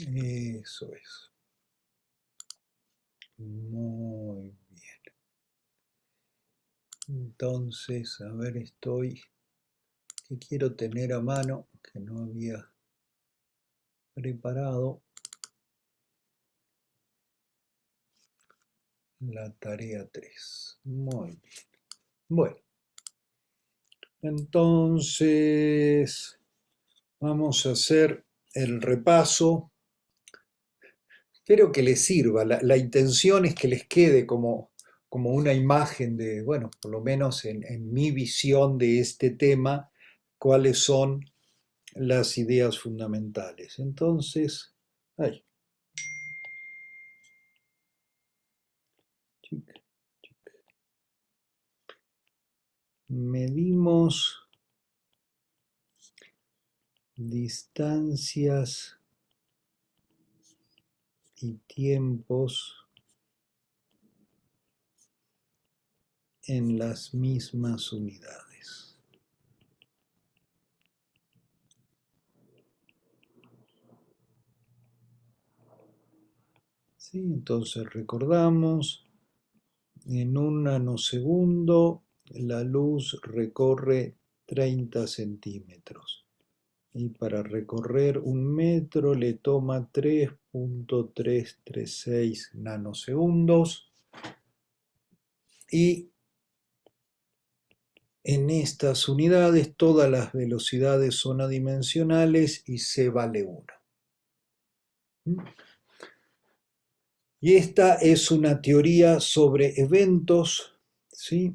Eso es. Muy bien. Entonces, a ver, que quiero tener a mano, que no había preparado la tarea 3. Muy bien. Bueno, entonces vamos a hacer el repaso. Espero que les sirva. La intención es que les quede como una imagen de, bueno, por lo menos en mi visión de este tema, cuáles son las ideas fundamentales. Entonces, ay, chica, chica. Medimos distancias y tiempos en las mismas unidades. ¿Sí? Entonces recordamos, en un nanosegundo la luz recorre 30 centímetros y para recorrer 1 metro le toma 3.336 nanosegundos y en estas unidades todas las velocidades son adimensionales y c vale 1. Y esta es una teoría sobre eventos, ¿sí?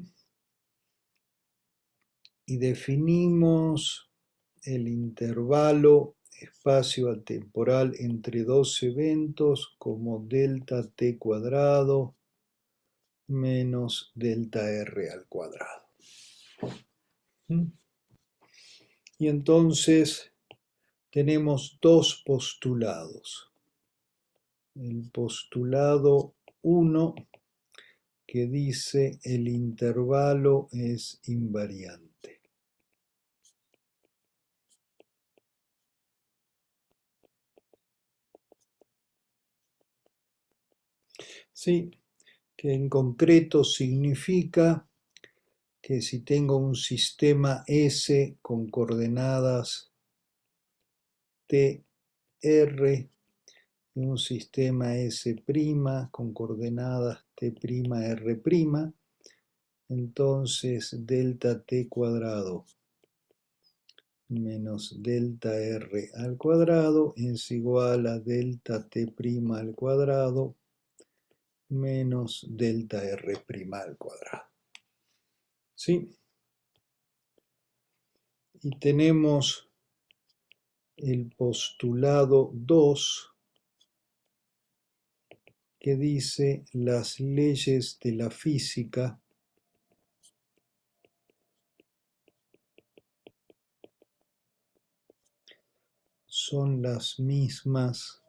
Y definimos el intervalo espacio-temporal entre dos eventos como delta t cuadrado menos delta r al cuadrado. Y entonces tenemos dos postulados. El postulado 1 que dice el intervalo es invariante. Sí, que en concreto significa que si tengo un sistema S con coordenadas T, R y un sistema S' con coordenadas T', R', entonces delta T cuadrado menos delta R al cuadrado es igual a delta T' al cuadrado menos delta R' al cuadrado. ¿Sí? Y tenemos el postulado 2 que dice las leyes de la física son las mismas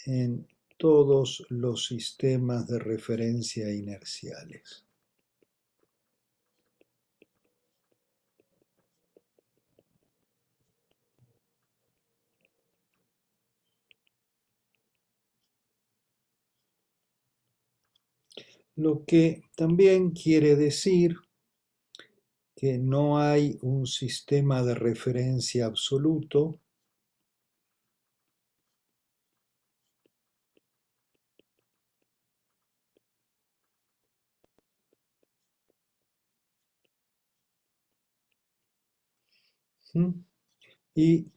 en todos los sistemas de referencia inerciales. Lo que también quiere decir que no hay un sistema de referencia absoluto, y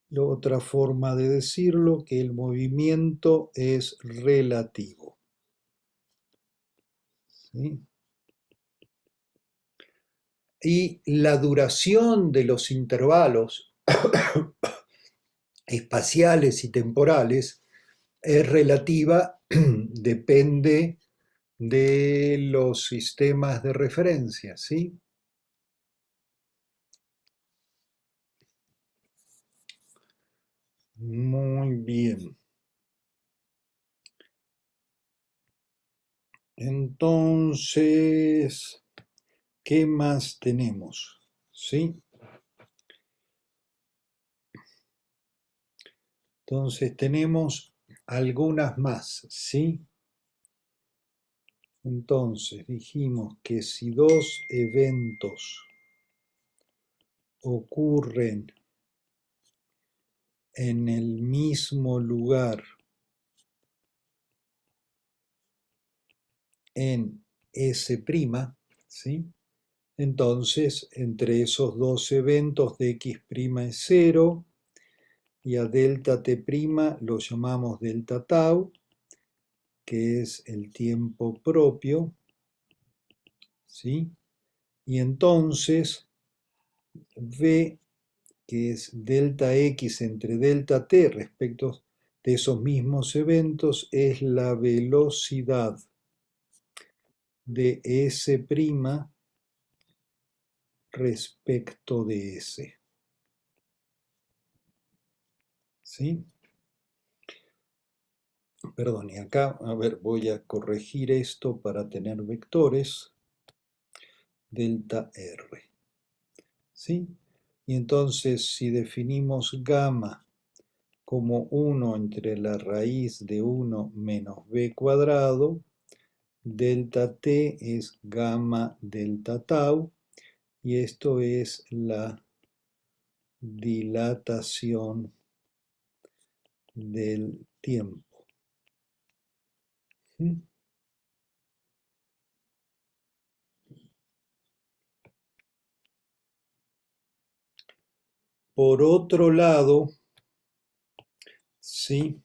la otra forma de decirlo, que el movimiento es relativo. ¿Sí? Y la duración de los intervalos espaciales y temporales es relativa, depende de los sistemas de referencia, ¿sí? Muy bien. Entonces, ¿qué más tenemos? ¿Sí? Entonces tenemos algunas más, ¿sí? Entonces dijimos que si dos eventos ocurren en el mismo lugar en S', ¿sí? Entonces, entre esos dos eventos de X' es 0 y a delta T' lo llamamos delta tau, que es el tiempo propio, ¿sí? Y entonces V, que es delta X entre delta T respecto de esos mismos eventos, es la velocidad de S' respecto de S. ¿Sí? Perdón, y acá, a ver, voy a corregir esto para tener vectores. Delta R. ¿Sí? Y entonces, si definimos gamma como 1 entre la raíz de 1 menos b cuadrado, delta t es gamma delta tau, y esto es la dilatación del tiempo. ¿Sí? Por otro lado, ¿sí?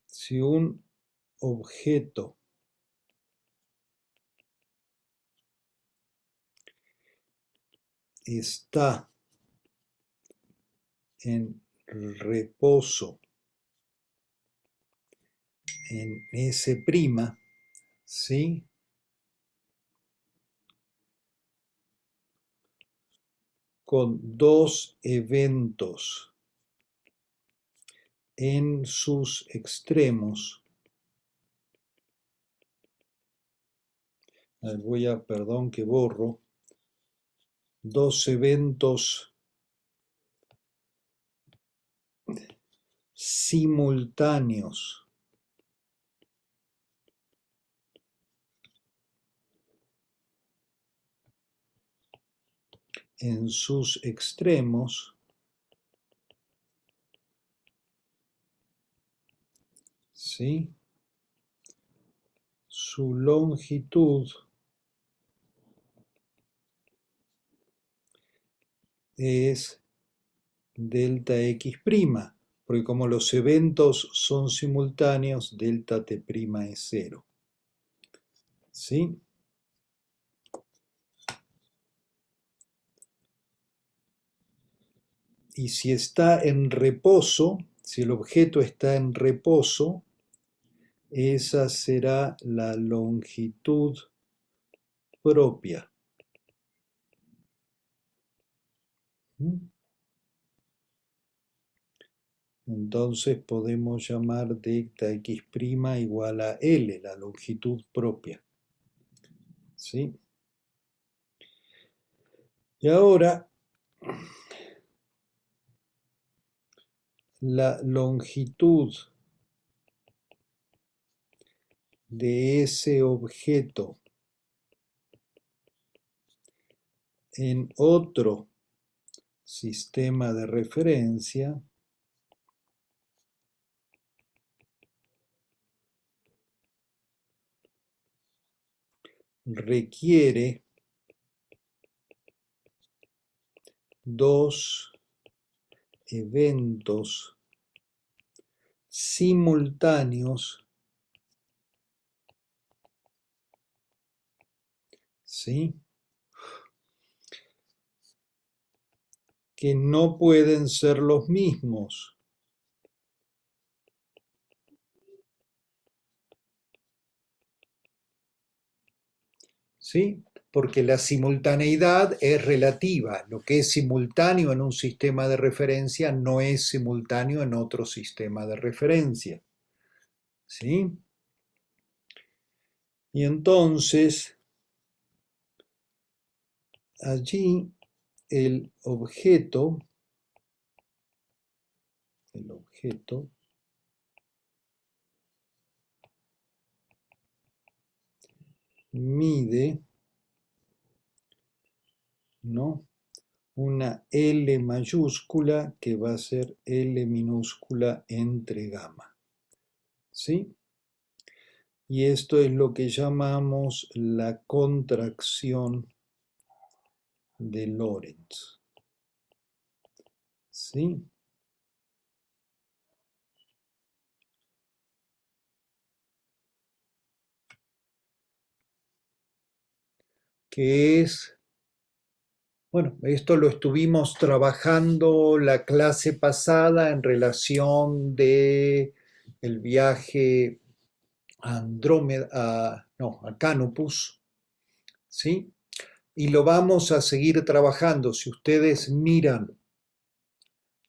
Si un objeto está en reposo en S', ¿sí? Con dos eventos en sus extremos. Perdón que borro, dos eventos simultáneos en sus extremos, ¿sí? Su longitud es delta X', porque como los eventos son simultáneos, delta T' es 0. ¿Sí? Y si está en reposo, si el objeto está en reposo, esa será la longitud propia. Entonces podemos llamar delta X' igual a L, la longitud propia. ¿Sí? Y ahora, la longitud de ese objeto en otro sistema de referencia requiere dos eventos simultáneos, ¿sí? Que no pueden ser los mismos. ¿Sí? Porque la simultaneidad es relativa. Lo que es simultáneo en un sistema de referencia no es simultáneo en otro sistema de referencia. ¿Sí? Y entonces, allí el objeto mide, ¿no?, una L mayúscula que va a ser L minúscula entre gamma. ¿Sí? Y esto es lo que llamamos la contracción de Lorentz. ¿Sí? Que es, bueno, esto lo estuvimos trabajando la clase pasada en relación de el viaje a Andrómeda, no, a Canopus, ¿sí? Y lo vamos a seguir trabajando. Si ustedes miran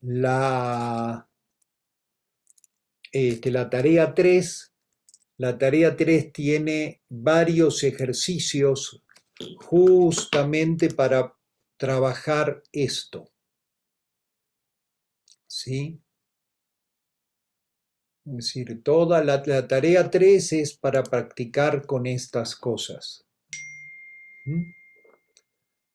la tarea 3, la tarea 3 tiene varios ejercicios justamente para trabajar esto, ¿sí? Es decir, toda la tarea 3 es para practicar con estas cosas. ¿Mm?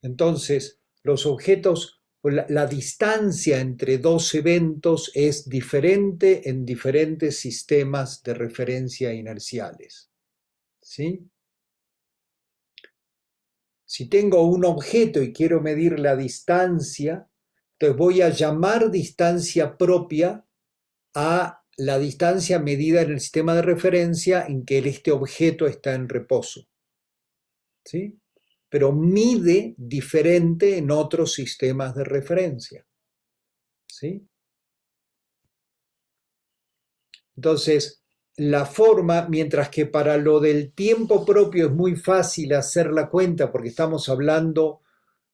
Entonces, los objetos, la distancia entre dos eventos es diferente en diferentes sistemas de referencia inerciales. ¿Sí? Si tengo un objeto y quiero medir la distancia, entonces voy a llamar distancia propia a la distancia medida en el sistema de referencia en que este objeto está en reposo. ¿Sí? Pero mide diferente en otros sistemas de referencia. ¿Sí? Entonces, la forma, mientras que para lo del tiempo propio es muy fácil hacer la cuenta porque estamos hablando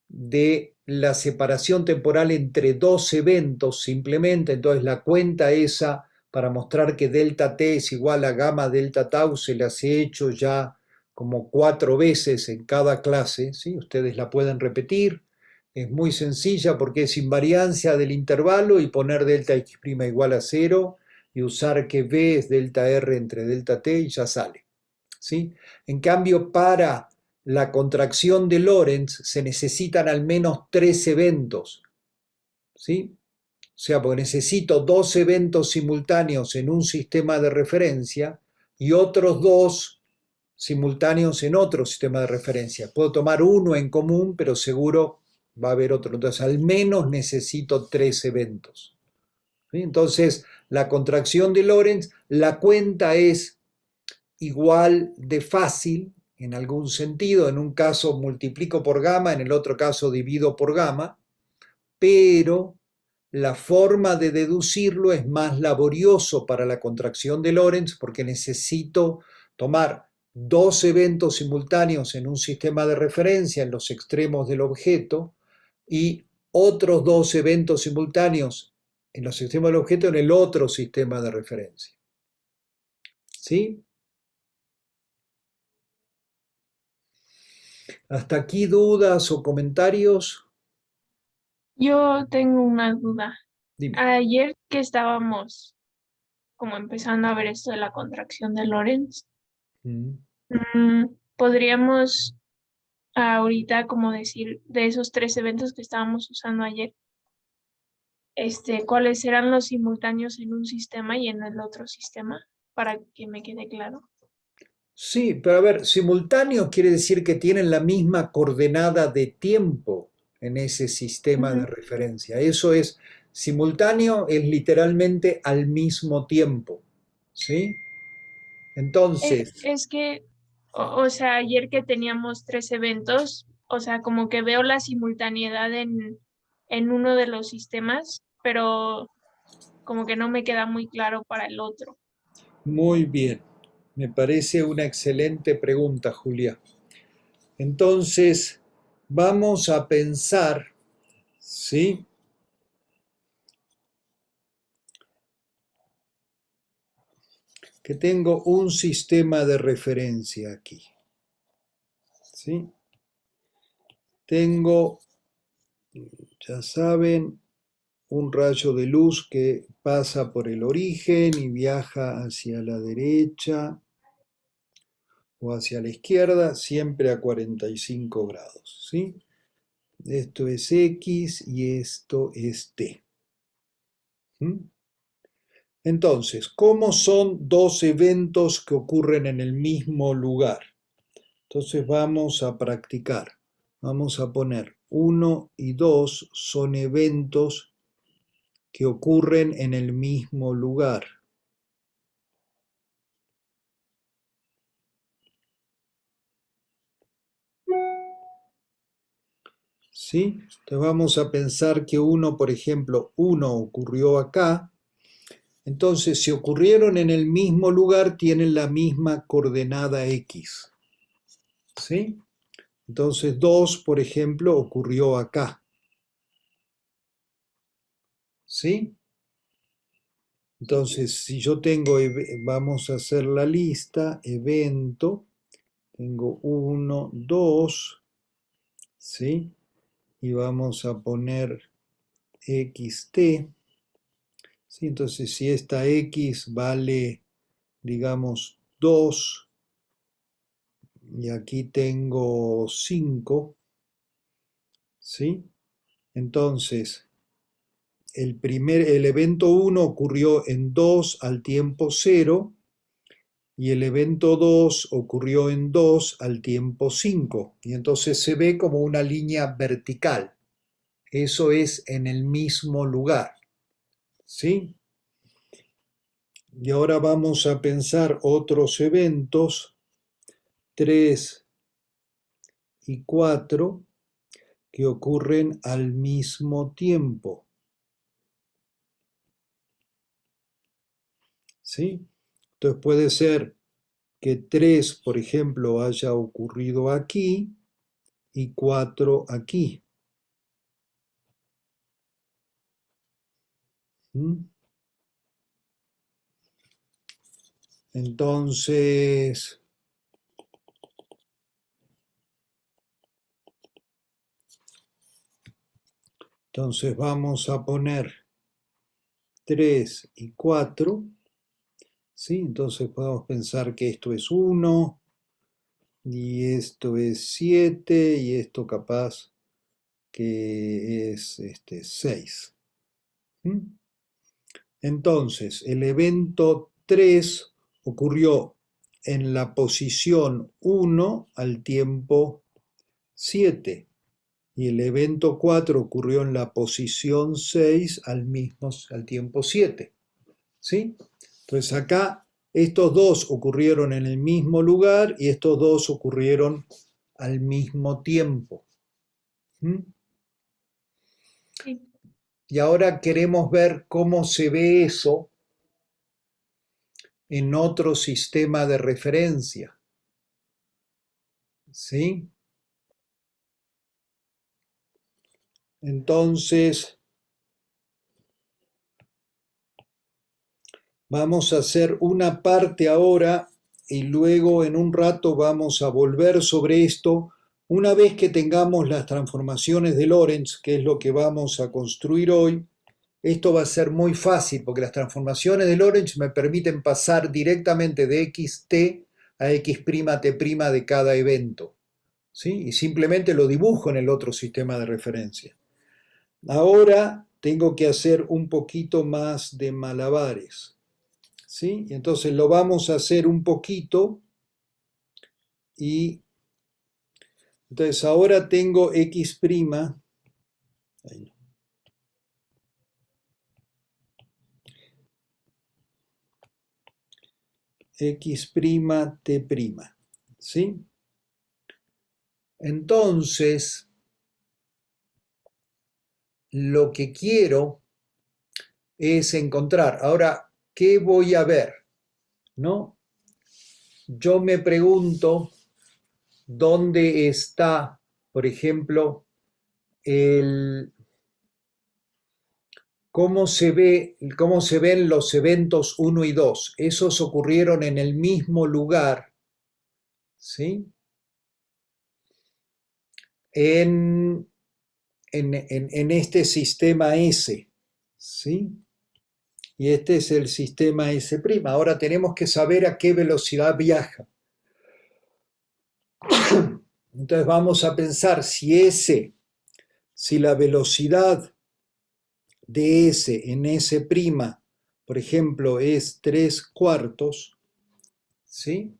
de la separación temporal entre dos eventos simplemente, entonces la cuenta esa para mostrar que delta t es igual a gamma delta tau se las he hecho ya como 4 veces en cada clase, ¿sí? Ustedes la pueden repetir, es muy sencilla porque es invariancia del intervalo y poner delta x' igual a 0 y usar que v es delta r entre delta t y ya sale, ¿sí? En cambio, para la contracción de Lorentz se necesitan al menos 3 eventos, ¿sí? O sea, porque necesito 2 eventos simultáneos en un sistema de referencia y otros 2 simultáneos en otro sistema de referencia. Puedo tomar uno en común, pero seguro va a haber otro. Entonces, al menos necesito 3 eventos. ¿Sí? Entonces, la contracción de Lorentz, la cuenta es igual de fácil en algún sentido. En un caso multiplico por gamma, en el otro caso divido por gamma, pero la forma de deducirlo es más laborioso para la contracción de Lorentz porque necesito tomar 2 eventos simultáneos en un sistema de referencia en los extremos del objeto y otros 2 eventos simultáneos en los sistemas del objeto en el otro sistema de referencia. ¿Sí? ¿Hasta aquí dudas o comentarios? Yo tengo una duda. Dime. Ayer que estábamos como empezando a ver esto de la contracción de Lorentz, Mm. podríamos ahorita como decir de esos 3 eventos que estábamos usando ayer, cuáles serán los simultáneos en un sistema y en el otro sistema, para que me quede claro. Sí, pero a ver, simultáneos quiere decir que tienen la misma coordenada de tiempo en ese sistema de Ujú. referencia. Eso es, simultáneo es literalmente al mismo tiempo. ¿Sí? Entonces, Es que, o sea, ayer que teníamos 3 eventos, o sea, como que veo la simultaneidad en uno de los sistemas, pero como que no me queda muy claro para el otro. muy bien. Me parece una excelente pregunta, Julia. Entonces, vamos a pensar, ¿sí?, que tengo un sistema de referencia aquí. ¿Sí? Tengo Ya saben, un rayo de luz que pasa por el origen y viaja hacia la derecha o hacia la izquierda, siempre a 45 grados, ¿sí? Esto es X y esto es T. ¿Mm? Entonces, ¿cómo son dos eventos que ocurren en el mismo lugar? Entonces vamos a practicar. Vamos a poner 1 y 2 son eventos que ocurren en el mismo lugar. ¿Sí? Entonces vamos a pensar que uno, por ejemplo, uno ocurrió acá. Entonces, si ocurrieron en el mismo lugar, tienen la misma coordenada X. ¿Sí? Entonces, 2, por ejemplo, ocurrió acá. ¿Sí? Entonces, si yo tengo, vamos a hacer la lista, evento, tengo 1, 2, ¿sí? Y vamos a poner xt, ¿sí? Entonces, si esta x vale, digamos, 2, y aquí tengo 5, ¿sí? Entonces, el evento 1 ocurrió en 2 al tiempo 0, y el evento 2 ocurrió en 2 al tiempo 5, y entonces se ve como una línea vertical. Eso es en el mismo lugar, ¿sí? Y ahora vamos a pensar otros eventos, 3 y 4, que ocurren al mismo tiempo, ¿sí? Entonces puede ser que 3, por ejemplo, haya ocurrido aquí y 4 aquí. ¿Mm? Entonces, vamos a poner 3 y 4, ¿sí? Entonces podemos pensar que esto es 1 y esto es 7 y esto capaz que es 6. ¿Mm? Entonces, el evento 3 ocurrió en la posición 1 al tiempo 7 y el evento 4 ocurrió en la posición 6 al tiempo 7. ¿Sí? Entonces acá estos dos ocurrieron en el mismo lugar y estos dos ocurrieron al mismo tiempo. ¿Mm? Sí. Y ahora queremos ver cómo se ve eso en otro sistema de referencia. ¿Sí? Entonces, vamos a hacer una parte ahora y luego en un rato vamos a volver sobre esto. Una vez que tengamos las transformaciones de Lorentz, que es lo que vamos a construir hoy, esto va a ser muy fácil porque las transformaciones de Lorentz me permiten pasar directamente de xt a x'т' de cada evento, ¿sí? Y simplemente lo dibujo en el otro sistema de referencia. Ahora tengo que hacer un poquito más de malabares, ¿sí? Y entonces lo vamos a hacer un poquito y entonces ahora tengo x', ahí no, x'T', ¿sí? Entonces, lo que quiero es encontrar. Ahora, ¿qué voy a ver? ¿No? Yo me pregunto dónde está, por ejemplo, cómo se ven los eventos 1 y 2. Esos ocurrieron en el mismo lugar, ¿sí? En en este sistema S, ¿sí? Y este es el sistema S'. Ahora tenemos que saber a qué velocidad viaja. Entonces vamos a pensar si la velocidad de S en S', por ejemplo, es 3/4, ¿sí?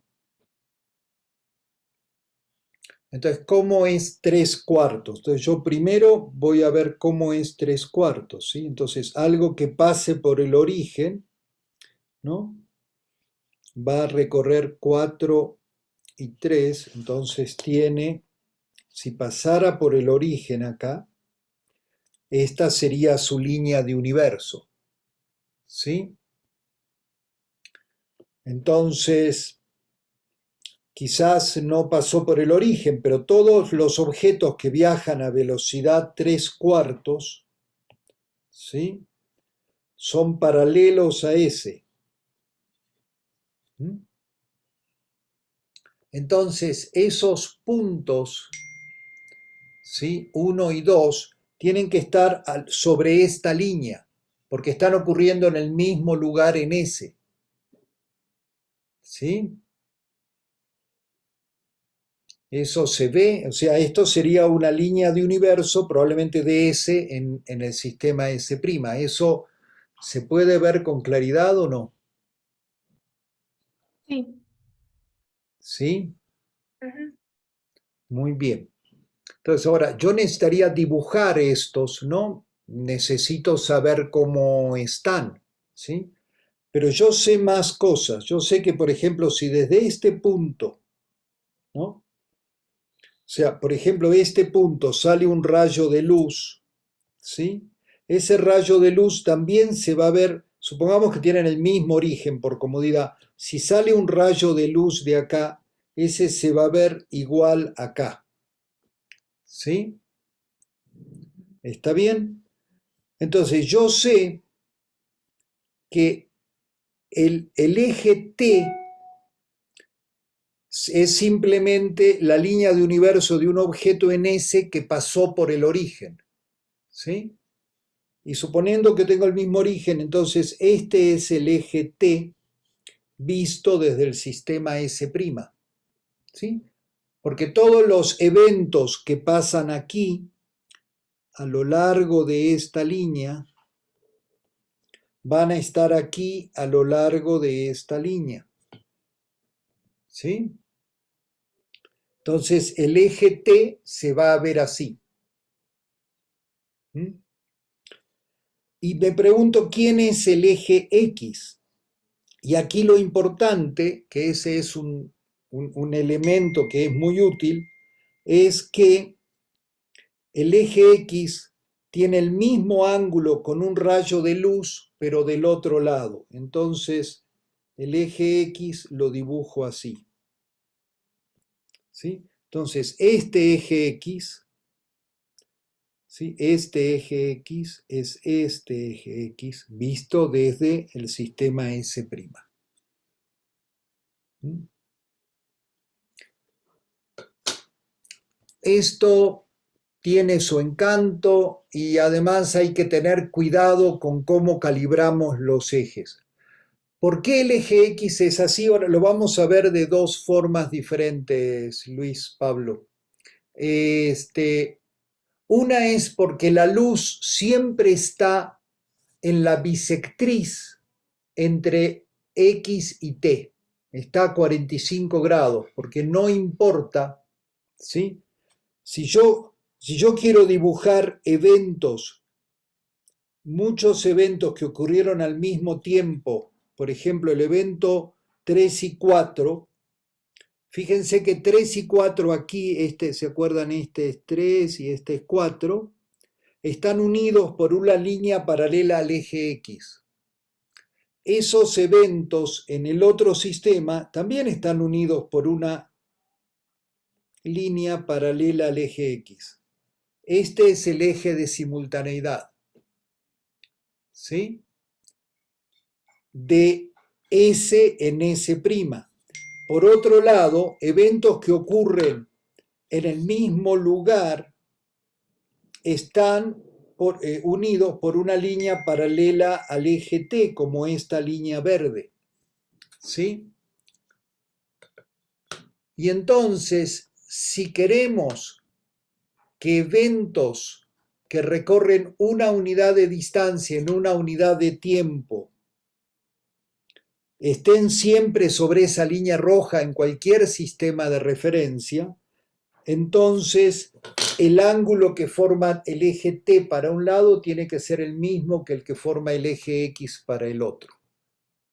Entonces, ¿cómo es 3/4? Entonces, yo primero voy a ver cómo es 3/4, ¿sí? Entonces, algo que pase por el origen, ¿no? Va a recorrer 4 y 3, entonces tiene, si pasara por el origen acá, esta sería su línea de universo, ¿sí? Entonces, quizás no pasó por el origen, pero todos los objetos que viajan a velocidad 3/4, ¿sí? Son paralelos a ese. Entonces, esos puntos, ¿sí? 1 y 2, tienen que estar sobre esta línea, porque están ocurriendo en el mismo lugar en ese. ¿Sí? Eso se ve, o sea, esto sería una línea de universo, probablemente de S en el sistema S'. ¿Eso se puede ver con claridad o no? Sí. ¿Sí? Ujú. Muy bien. Entonces ahora, yo necesitaría dibujar estos, ¿no? Necesito saber cómo están, ¿sí? Pero yo sé más cosas. Yo sé que, por ejemplo, si desde este punto, ¿no? O sea, por ejemplo, de este punto sale un rayo de luz, ¿sí? Ese rayo de luz también se va a ver, supongamos que tienen el mismo origen por comodidad. Si sale un rayo de luz de acá, ese se va a ver igual acá, ¿sí? ¿Está bien? Entonces yo sé que el eje T es simplemente la línea de universo de un objeto en S que pasó por el origen, ¿sí? Y suponiendo que tengo el mismo origen, entonces este es el eje T visto desde el sistema S', ¿sí? Porque todos los eventos que pasan aquí a lo largo de esta línea van a estar aquí a lo largo de esta línea, ¿sí? Entonces el eje T se va a ver así. Y me pregunto quién es el eje X. Y aquí lo importante, que ese es un elemento que es muy útil, es que el eje X tiene el mismo ángulo con un rayo de luz, pero del otro lado. Entonces, el eje X lo dibujo así, ¿sí? Entonces, este eje X, ¿sí? Este eje X es este eje X visto desde el sistema S'. Esto tiene su encanto y además hay que tener cuidado con cómo calibramos los ejes. ¿Por qué el eje X es así? Ahora lo vamos a ver de dos formas diferentes, Luis Pablo. Una es porque la luz siempre está en la bisectriz entre X y T. Está a 45 grados, porque no importa, ¿sí? Si yo quiero dibujar eventos, muchos eventos que ocurrieron al mismo tiempo, por ejemplo, el evento 3 y 4, fíjense que 3 y 4 aquí, ¿se acuerdan? Este es 3 y este es 4, están unidos por una línea paralela al eje X. Esos eventos en el otro sistema también están unidos por una línea paralela al eje X. Este es el eje de simultaneidad, ¿sí? De S en S'. Por otro lado, eventos que ocurren en el mismo lugar están unidos por una línea paralela al eje T, como esta línea verde. ¿Sí? Y entonces, si queremos que eventos que recorren una unidad de distancia en una unidad de tiempo estén siempre sobre esa línea roja en cualquier sistema de referencia, entonces el ángulo que forma el eje T para un lado tiene que ser el mismo que el que forma el eje X para el otro.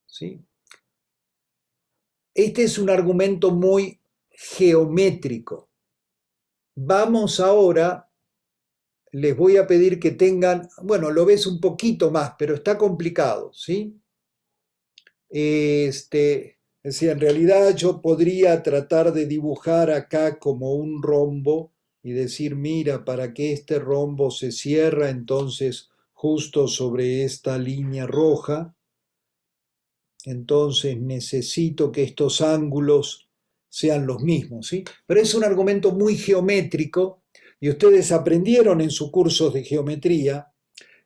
¿Sí? Este es un argumento muy geométrico. Vamos ahora, les voy a pedir que tengan, bueno, lo ves un poquito más, pero está complicado, ¿sí? Es decir, en realidad yo podría tratar de dibujar acá como un rombo y decir, mira, para que este rombo se cierra, entonces justo sobre esta línea roja, entonces necesito que estos ángulos sean los mismos, ¿sí? Pero es un argumento muy geométrico y ustedes aprendieron en sus cursos de geometría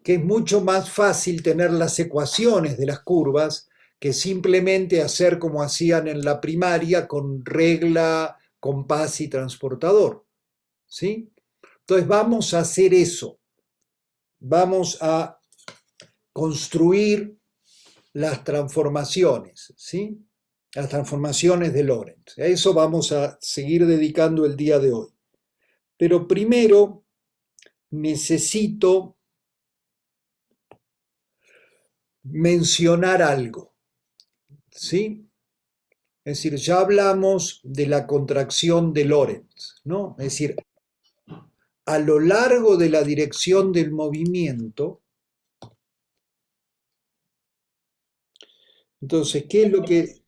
que es mucho más fácil tener las ecuaciones de las curvas que simplemente hacer como hacían en la primaria con regla, compás y transportador, ¿sí? Entonces vamos a hacer eso, vamos a construir las transformaciones, ¿sí? Las transformaciones de Lorentz. A eso vamos a seguir dedicando el día de hoy. Pero primero necesito mencionar algo, ¿sí? Es decir, ya hablamos de la contracción de Lorentz, ¿no? Es decir, a lo largo de la dirección del movimiento, entonces, ¿qué es lo que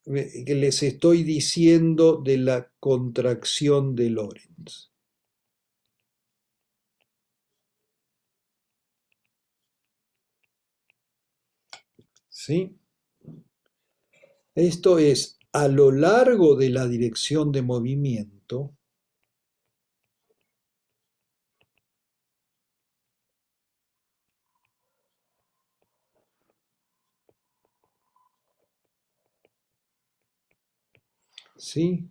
les estoy diciendo de la contracción de Lorentz? ¿Sí? Esto es, a lo largo de la dirección de movimiento, ¿sí?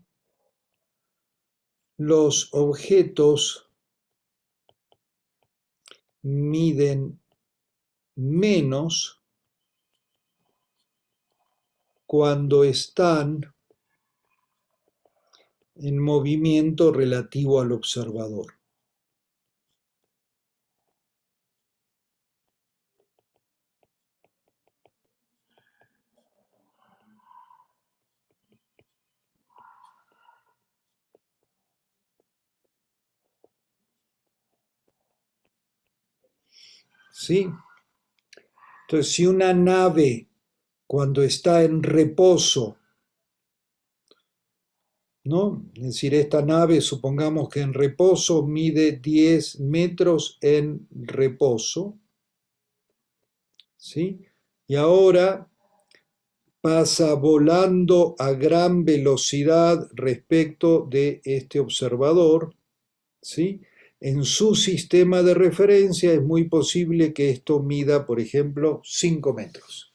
Los objetos miden menos cuando están en movimiento relativo al observador. ¿Sí? Entonces, si una nave cuando está en reposo, ¿no? Es decir, esta nave, supongamos que en reposo mide 10 metros en reposo, ¿sí? Y ahora pasa volando a gran velocidad respecto de este observador, ¿sí? En su sistema de referencia es muy posible que esto mida, por ejemplo, 5 metros.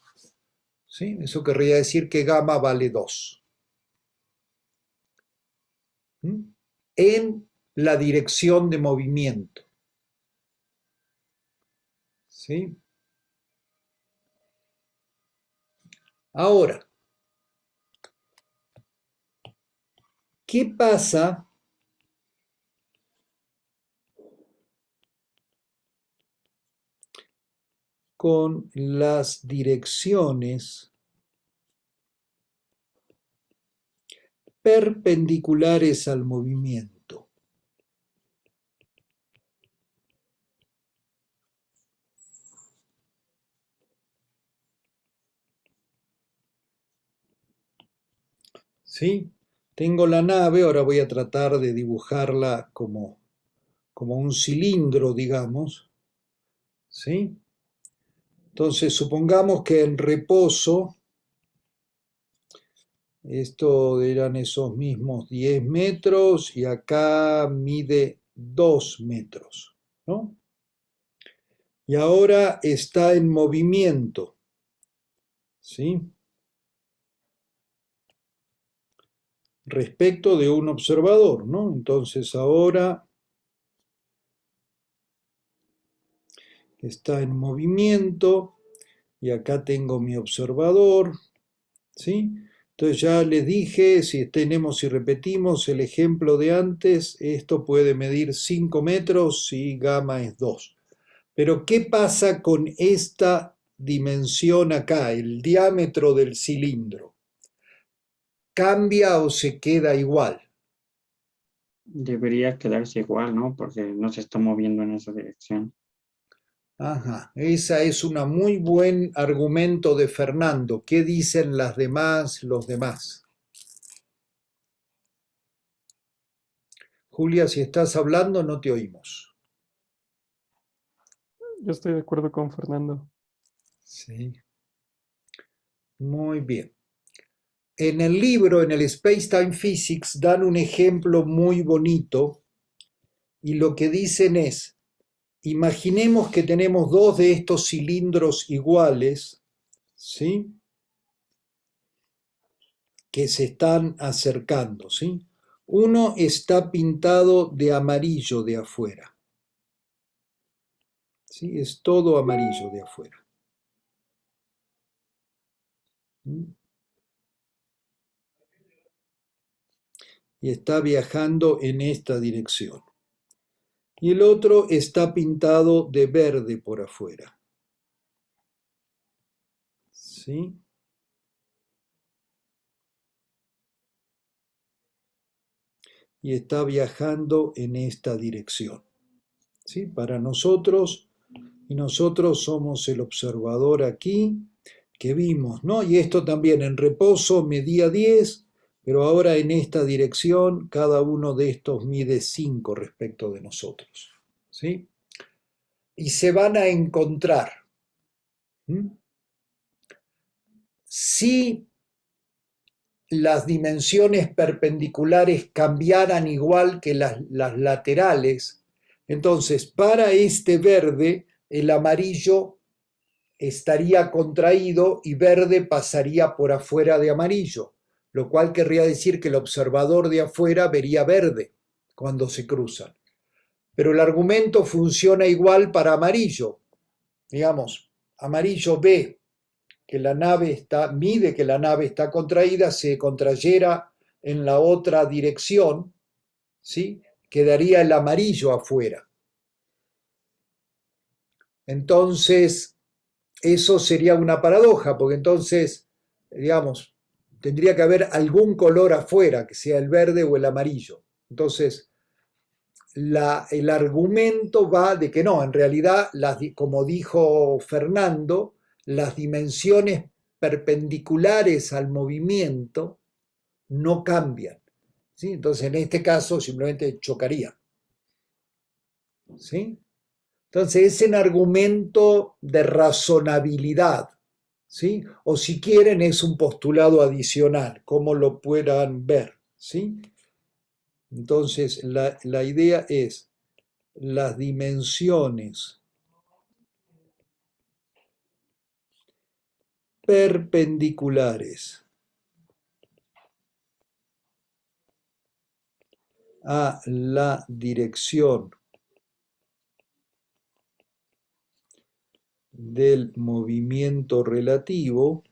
¿Sí? Eso querría decir que gamma vale 2. ¿Mm? En la dirección de movimiento. ¿Sí? Ahora, ¿qué pasa con las direcciones perpendiculares al movimiento? ¿Sí? Tengo la nave, ahora voy a tratar de dibujarla como un cilindro, digamos. ¿Sí? Entonces, supongamos que en reposo, esto eran esos mismos 10 metros y acá mide 2 metros, ¿no? Y ahora está en movimiento, ¿sí? Respecto de un observador, ¿no? Entonces ahora está en movimiento y acá tengo mi observador, ¿sí? Entonces ya les dije, si tenemos y repetimos el ejemplo de antes, esto puede medir 5 metros y gamma es 2. Pero ¿qué pasa con esta dimensión acá, el diámetro del cilindro? ¿Cambia o se queda igual? Debería quedarse igual, ¿no? Porque no se está moviendo en esa dirección. Ajá, esa es un muy buen argumento de Fernando. ¿Qué dicen las demás, los demás? Julia, si estás hablando, no te oímos. Yo estoy de acuerdo con Fernando. Sí. Muy bien. En el libro, en el Space-Time Physics, dan un ejemplo muy bonito y lo que dicen es, imaginemos que tenemos dos de estos cilindros iguales, ¿sí? Que se están acercando, ¿sí? Uno está pintado de amarillo de afuera, ¿sí? Es todo amarillo de afuera. Y está viajando en esta dirección. Y el otro está pintado de verde por afuera, ¿sí? Y está viajando en esta dirección, ¿sí? Para nosotros, y nosotros somos el observador aquí que vimos, ¿no? Y esto también en reposo medía 10, pero ahora en esta dirección cada uno de estos mide 5 respecto de nosotros, ¿sí? Y se van a encontrar. Si las dimensiones perpendiculares cambiaran igual que las laterales, entonces para este verde el amarillo estaría contraído y verde pasaría por afuera de amarillo, lo cual querría decir que el observador de afuera vería verde cuando se cruzan. Pero el argumento funciona igual para amarillo. Digamos, amarillo ve que la nave mide que la nave está contraída, se contrayera en la otra dirección, ¿sí? Quedaría el amarillo afuera. Entonces, eso sería una paradoja, porque entonces, digamos, tendría que haber algún color afuera, que sea el verde o el amarillo. Entonces, el argumento va de que no, en realidad, como dijo Fernando, las dimensiones perpendiculares al movimiento no cambian, ¿sí? Entonces, en este caso, simplemente chocarían, ¿sí? Entonces, es un argumento de razonabilidad, ¿sí? O si quieren, es un postulado adicional, como lo puedan ver, ¿sí? Entonces, la idea es las dimensiones perpendiculares a la dirección del movimiento relativo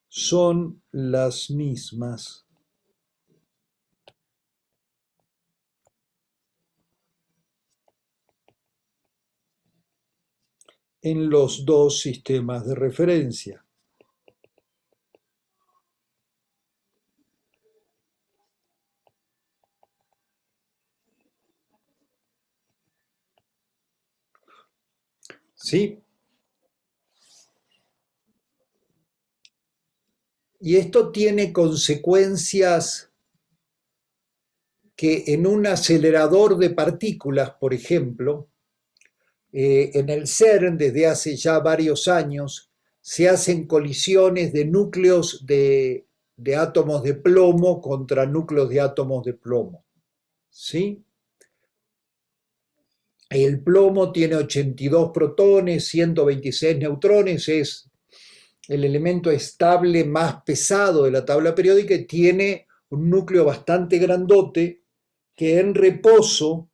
son las mismas en los dos sistemas de referencia. ¿Sí? Y esto tiene consecuencias que en un acelerador de partículas, por ejemplo, en el CERN desde hace ya varios años se hacen colisiones de núcleos de átomos de plomo contra núcleos de átomos de plomo. ¿Sí? El plomo tiene 82 protones, 126 neutrones, es el elemento estable más pesado de la tabla periódica y tiene un núcleo bastante grandote que en reposo,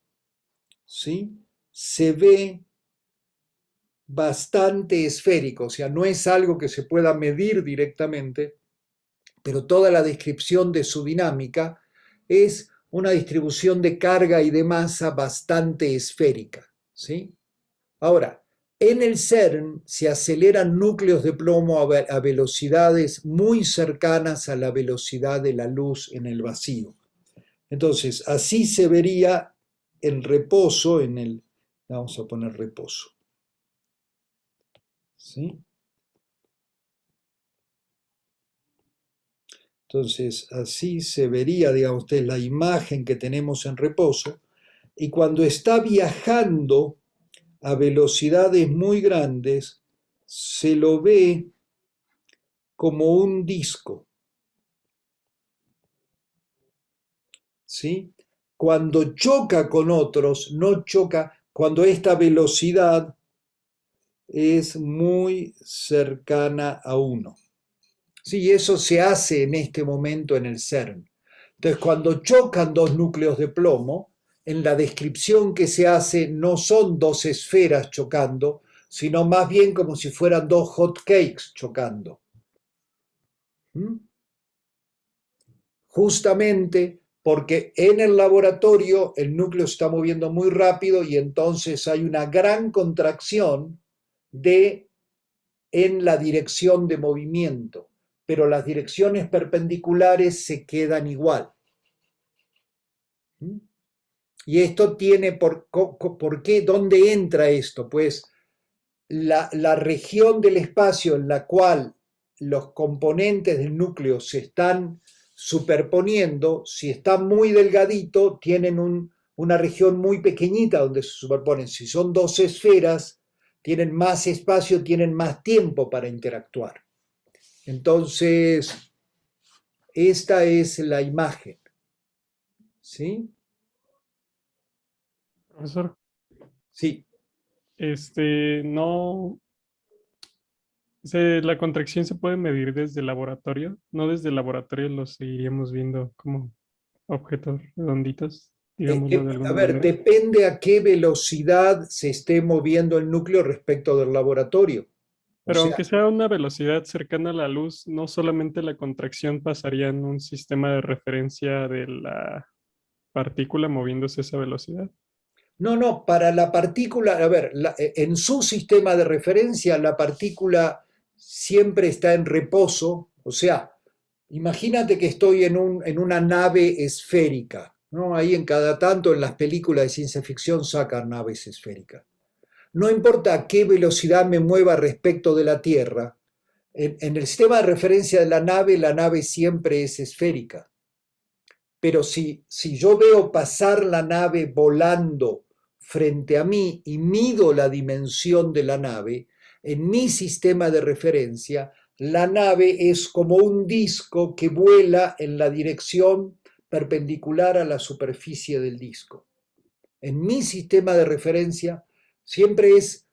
¿sí?, se ve bastante esférico, o sea, no es algo que se pueda medir directamente, pero toda la descripción de su dinámica es una distribución de carga y de masa bastante esférica, ¿sí? Ahora, en el CERN se aceleran núcleos de plomo a velocidades muy cercanas a la velocidad de la luz en el vacío. Entonces, así se vería en reposo, vamos a poner reposo, ¿sí? Entonces, así se vería, digamos usted, la imagen que tenemos en reposo, y cuando está viajando a velocidades muy grandes, se lo ve como un disco, ¿sí? Cuando choca con otros, no choca, cuando esta velocidad es muy cercana a 1. Sí, eso se hace en este momento en el CERN. Entonces, cuando chocan dos núcleos de plomo, en la descripción que se hace no son dos esferas chocando, sino más bien como si fueran dos hot cakes chocando. ¿Mm? Justamente porque en el laboratorio el núcleo se está moviendo muy rápido y entonces hay una gran contracción en la dirección de movimiento, pero las direcciones perpendiculares se quedan igual. ¿Mm? Y esto tiene, ¿por qué? ¿Dónde entra esto? Pues la región del espacio en la cual los componentes del núcleo se están superponiendo, si está muy delgadito, tienen una región muy pequeñita donde se superponen. Si son dos esferas, tienen más espacio, tienen más tiempo para interactuar. Entonces, esta es la imagen. ¿Sí? Profesor, Sí. no, la contracción se puede medir desde el laboratorio, no desde el laboratorio lo seguiríamos viendo como objetos redonditos, digámoslo de A alguna ver, manera. depende a qué velocidad se esté moviendo el núcleo respecto del laboratorio. O Pero sea, aunque sea una velocidad cercana a la luz, no solamente la contracción pasaría en un sistema de referencia de la partícula moviéndose a esa velocidad. no, para la partícula, a ver, en su sistema de referencia la partícula siempre está en reposo, o sea, imagínate que estoy en una nave esférica, ¿no? Ahí en cada tanto en las películas de ciencia ficción sacan naves esféricas. No importa a qué velocidad me mueva respecto de la Tierra, en el sistema de referencia de la nave siempre es esférica. Pero si yo veo pasar la nave volando frente a mí y mido la dimensión de la nave, en mi sistema de referencia, la nave es como un disco que vuela en la dirección perpendicular a la superficie del disco. En mi sistema de referencia siempre es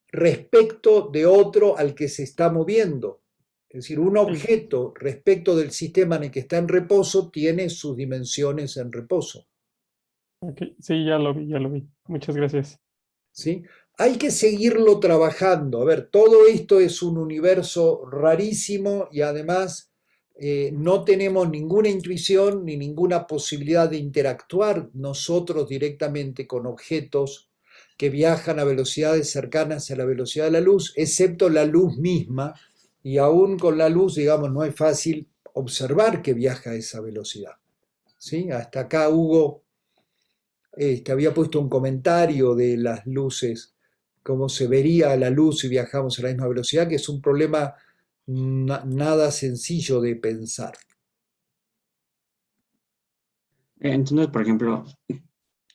respecto de otro al que se está moviendo. Es decir, un Sí, objeto respecto del sistema en el que está en reposo tiene sus dimensiones en reposo. ok, sí, ya lo vi, ya lo vi. Muchas gracias. ¿Sí? Hay que seguirlo trabajando. A ver, todo esto es un universo rarísimo y además no tenemos ninguna intuición ni ninguna posibilidad de interactuar nosotros directamente con objetos que viajan a velocidades cercanas a la velocidad de la luz, excepto la luz misma, y aún con la luz, digamos, no es fácil observar que viaja a esa velocidad. ¿Sí? Hasta acá Hugo había puesto un comentario de las luces, cómo se vería la luz si viajamos a la misma velocidad, que es un problema nada sencillo de pensar. Entonces, por ejemplo,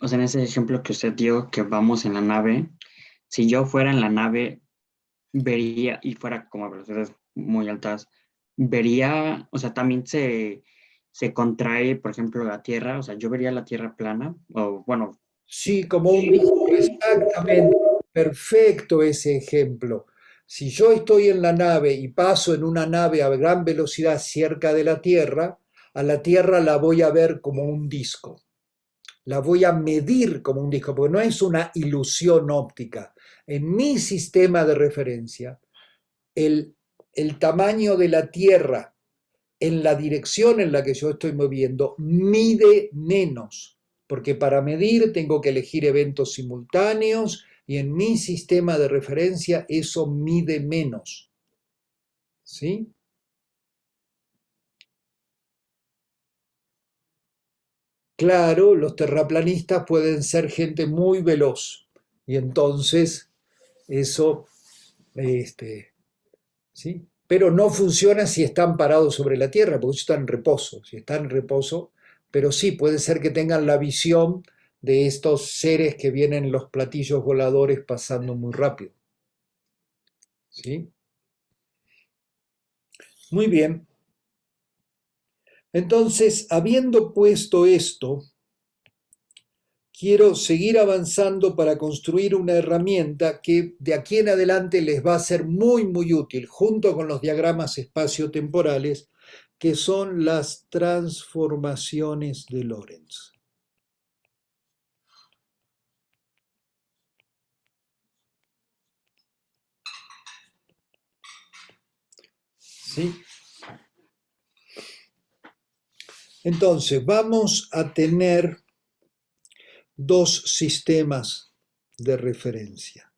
o sea, en ese ejemplo que usted dio, que vamos en la nave, si yo fuera en la nave, vería, y fuera como a velocidades muy altas, vería, o sea, también se contrae, por ejemplo, la Tierra, o sea, yo vería la Tierra plana, o bueno, Sí, como un disco, exactamente. Perfecto ese ejemplo. Si yo estoy en la nave y paso en una nave a gran velocidad cerca de la Tierra, a la Tierra la voy a ver como un disco. La voy a medir como un disco, porque no es una ilusión óptica. En mi sistema de referencia, el, el tamaño de la Tierra en la dirección en la que yo estoy moviendo mide menos, porque para medir tengo que elegir eventos simultáneos y en mi sistema de referencia eso mide menos. ¿Sí? Claro, los terraplanistas pueden ser gente muy veloz y entonces eso, ¿sí? Pero no funciona si están parados sobre la Tierra, porque ellos están en reposo. Si están en reposo, pero sí puede ser que tengan la visión de estos seres que vienen en los platillos voladores pasando muy rápido. ¿Sí? Muy bien. Entonces, habiendo puesto esto, quiero seguir avanzando para construir una herramienta que de aquí en adelante les va a ser muy, muy útil, junto con los diagramas espaciotemporales, que son las transformaciones de Lorentz. ¿Sí? Entonces, vamos a tener dos sistemas de referencia.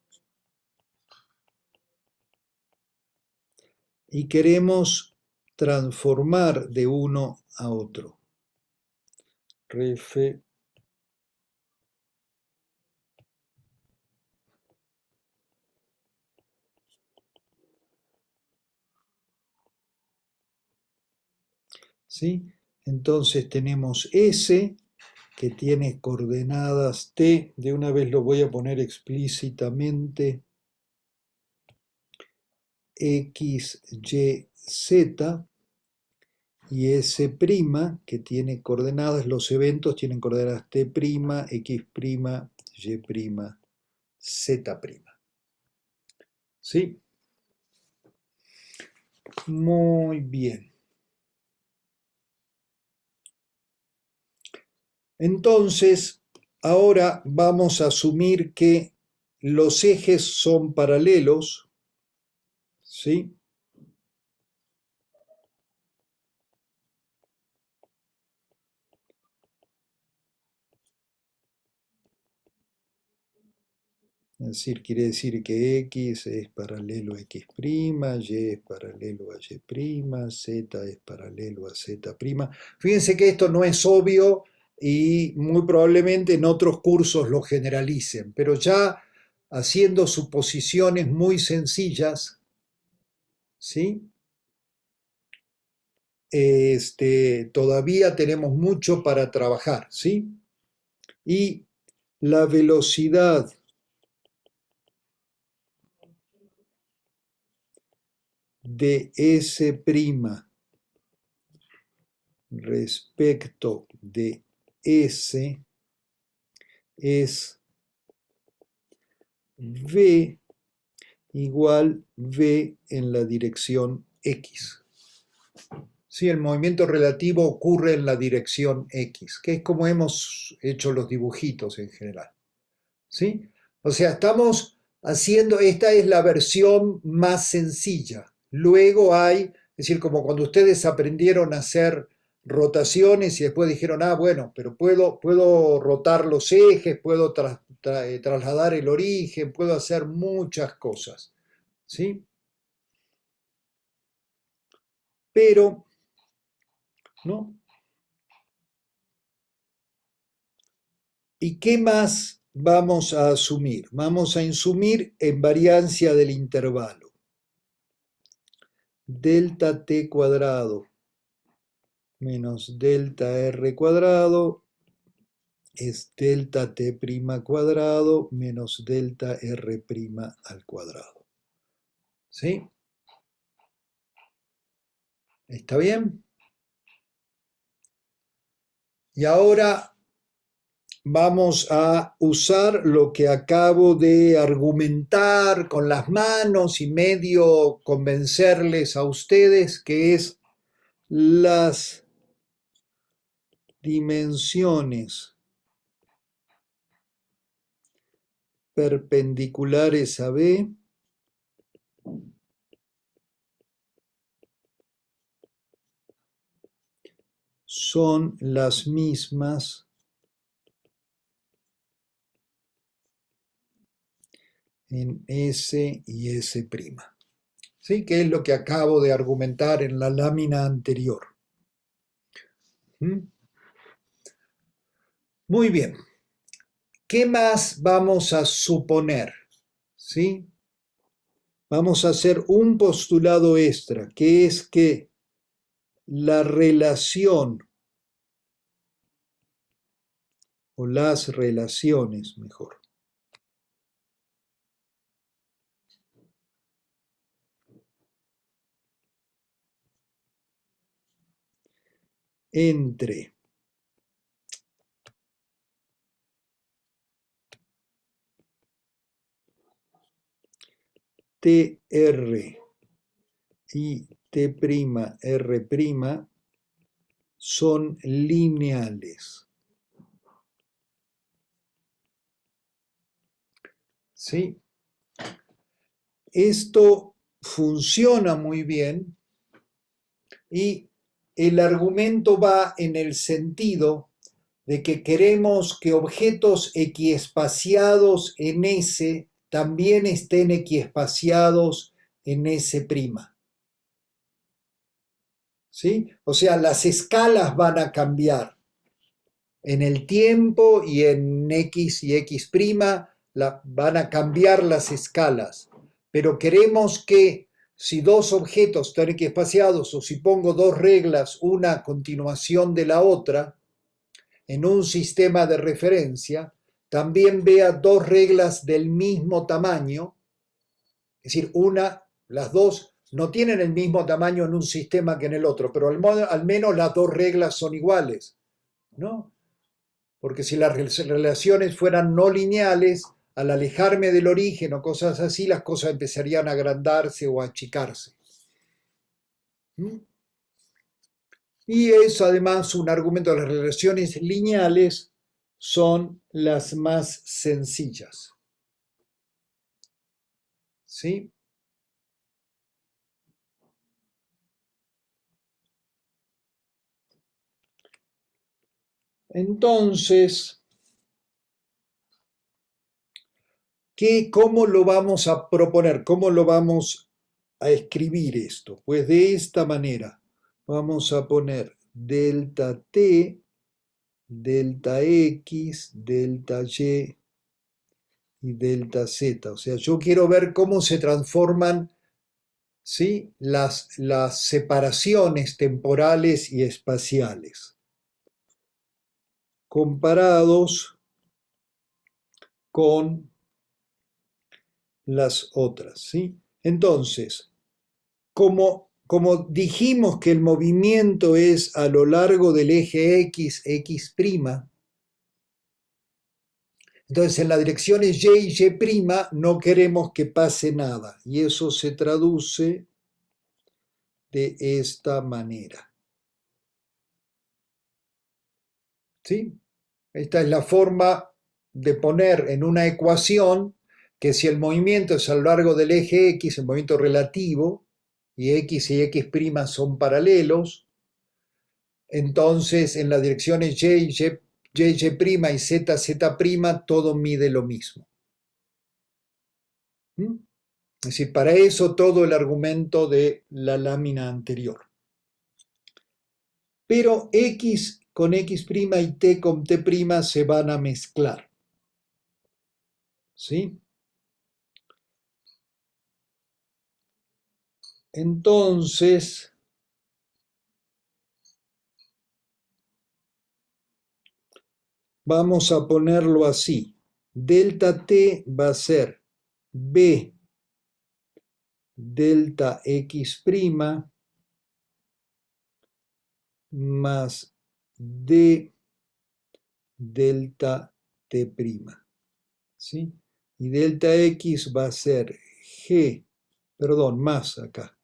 Y queremos transformar de uno a otro. ¿Sí? Entonces tenemos S que tiene coordenadas T, de una vez lo voy a poner explícitamente, X, Y, Z, y S' que tiene coordenadas, los eventos tienen coordenadas T', X', Y', Z'. ¿Sí? Muy bien. Entonces, ahora vamos a asumir que los ejes son paralelos, ¿sí? Es decir, quiere decir que X es paralelo a X', Y es paralelo a Y', Z es paralelo a Z'. Fíjense que esto no es obvio y muy probablemente en otros cursos lo generalicen, pero ya haciendo suposiciones muy sencillas, ¿sí? Todavía tenemos mucho para trabajar, ¿sí? Y la velocidad de S' respecto de S es V igual V en la dirección X. Sí, el movimiento relativo ocurre en la dirección X, que es como hemos hecho los dibujitos en general. ¿Sí? O sea, estamos haciendo, esta es la versión más sencilla. Luego hay, es decir, como cuando ustedes aprendieron a hacer rotaciones y después dijeron, ah, bueno, pero puedo rotar los ejes, puedo trasladar el origen, puedo hacer muchas cosas. ¿Sí? Pero, ¿no? ¿Y qué más vamos a asumir? Vamos a asumir en variancia del intervalo. Delta t cuadrado menos delta r cuadrado es delta t' cuadrado menos delta r' al cuadrado. ¿Sí? ¿Está bien? Y ahora vamos a usar lo que acabo de argumentar con las manos y medio convencerles a ustedes, que es las dimensiones perpendiculares a B son las mismas en S y S'. ¿Sí? Que es lo que acabo de argumentar en la lámina anterior. ¿Mm? Muy bien. ¿Qué más vamos a suponer? ¿Sí? Vamos a hacer un postulado extra, que es que la relación, o las relaciones mejor, entre TR y T'R' son lineales. ¿Sí? Esto funciona muy bien y el argumento va en el sentido de que queremos que objetos equiespaciados en S también estén equiespaciados en S'. ¿Sí? O sea, las escalas van a cambiar en el tiempo y en X y X', van a cambiar las escalas, pero queremos que si dos objetos están equiespaciados o si pongo dos reglas, una a continuación de la otra, en un sistema de referencia, también vea dos reglas del mismo tamaño, es decir, las dos no tienen el mismo tamaño en un sistema que en el otro, pero al menos las dos reglas son iguales, ¿no? Porque si las relaciones fueran no lineales, al alejarme del origen o cosas así, las cosas empezarían a agrandarse o a achicarse. ¿Mm? Y es además un argumento de las relaciones lineales son las más sencillas. ¿Sí? Entonces, ¿cómo lo vamos a proponer? ¿Cómo lo vamos a escribir esto? Pues de esta manera. Vamos a poner delta T, delta X, delta Y y delta Z. O sea, yo quiero ver cómo se transforman, ¿sí?, las separaciones temporales y espaciales comparados con las otras, ¿sí? Entonces, como dijimos que el movimiento es a lo largo del eje X, X', entonces en las direcciones Y y Y' no queremos que pase nada, y eso se traduce de esta manera. ¿Sí? Esta es la forma de poner en una ecuación que si el movimiento es a lo largo del eje X, el movimiento relativo, y X y X' son paralelos, entonces en las direcciones Y, Y' y Z, Z', todo mide lo mismo. ¿Mm? Es decir, para eso todo el argumento de la lámina anterior. Pero X con X' y T con T' se van a mezclar. ¿Sí? Entonces, vamos a ponerlo así. Delta T va a ser B delta x' más d delta t', ¿sí? Y delta x va a ser g, perdón, más acá,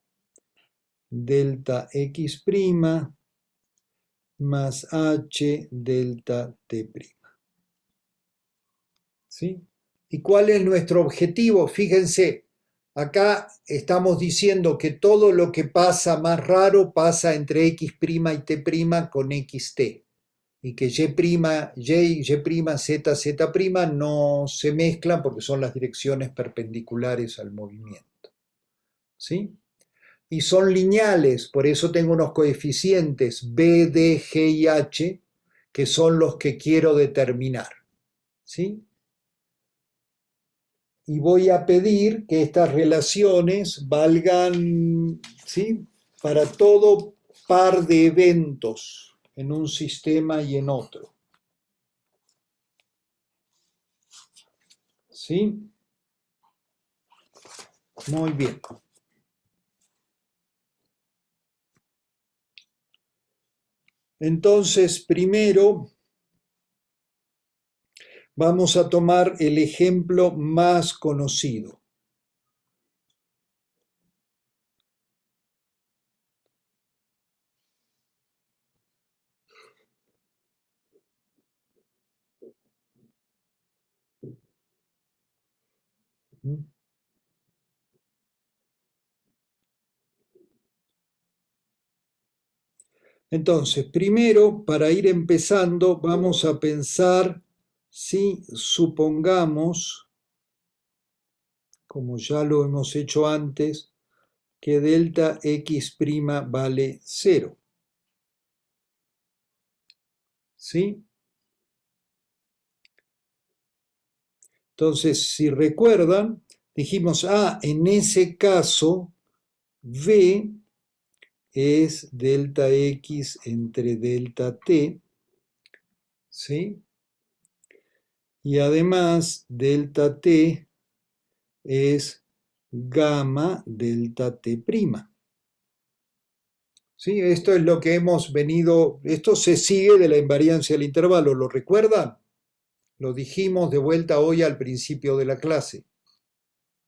delta x' más h delta t', ¿sí? ¿Y cuál es nuestro objetivo? Fíjense, acá estamos diciendo que todo lo que pasa más raro pasa entre x' y t' con xt, y que y, z, z' no se mezclan porque son las direcciones perpendiculares al movimiento, ¿sí? Y son lineales, por eso tengo unos coeficientes b, d, g y h, que son los que quiero determinar, ¿sí? Y voy a pedir que estas relaciones valgan, ¿sí?, para todo par de eventos en un sistema y en otro. ¿Sí? Muy bien. Entonces, primero vamos a tomar el ejemplo más conocido. Entonces, primero, para ir empezando, vamos a pensar si supongamos, como ya lo hemos hecho antes, que delta x' vale 0. ¿Sí? Entonces, si recuerdan, dijimos, en ese caso, v es delta x entre delta t, ¿sí? Y además, delta t es gamma delta t'. ¿Sí? Esto es lo que hemos venido, esto se sigue de la invariancia del intervalo, ¿lo recuerdan? Lo dijimos de vuelta hoy al principio de la clase,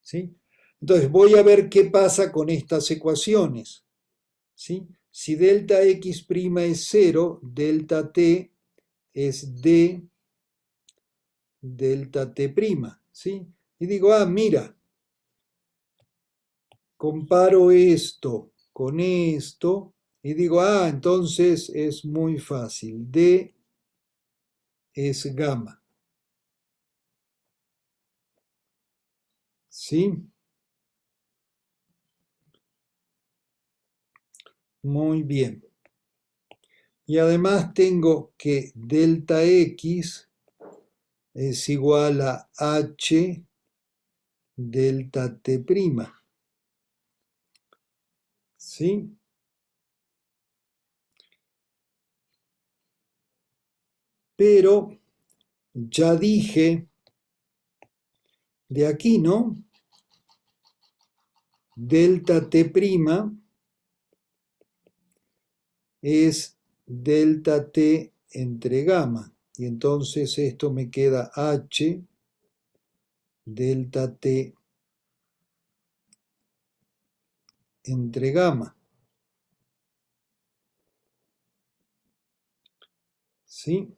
¿sí? Entonces voy a ver qué pasa con estas ecuaciones, ¿sí? Si delta x' es 0, delta t es d delta t', ¿sí? Y digo, mira, comparo esto con esto y digo, entonces es muy fácil, d es gamma, ¿sí? Muy bien. Y además tengo que delta x es igual a h delta t', ¿sí? Pero ya dije de aquí, ¿no? Delta t' es delta t entre gamma. Y entonces esto me queda h delta t entre gamma. ¿Sí?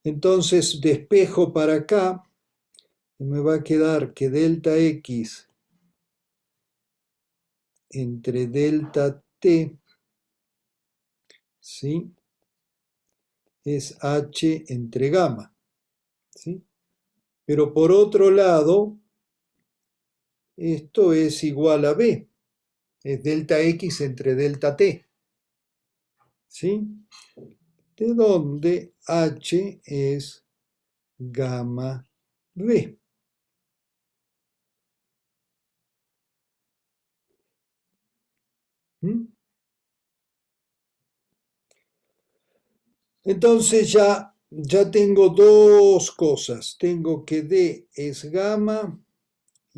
Entonces despejo para acá y me va a quedar que delta x entre delta t, ¿sí?, es h entre gamma, ¿sí? Pero por otro lado, esto es igual a b, es delta x entre delta t, ¿sí? De donde h es gamma b. ¿Mm? Entonces ya tengo dos cosas. Tengo que d es gamma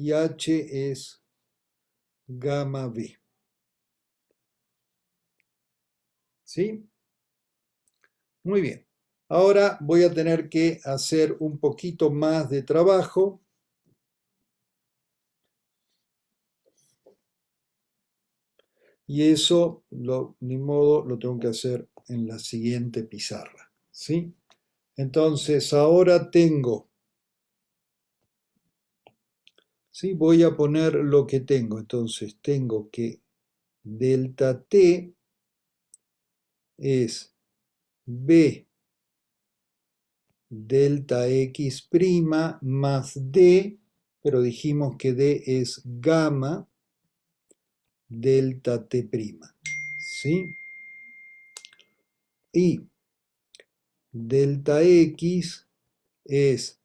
y h es gamma b. ¿Sí? Muy bien. Ahora voy a tener que hacer un poquito más de trabajo. Y eso, ni modo, lo tengo que hacer en la siguiente pizarra. ¿Sí? Entonces, ahora tengo, ¿sí? Voy a poner lo que tengo. Entonces, tengo que delta t es b delta x' más d, pero dijimos que d es gamma delta t'. ¿Sí? Y delta x es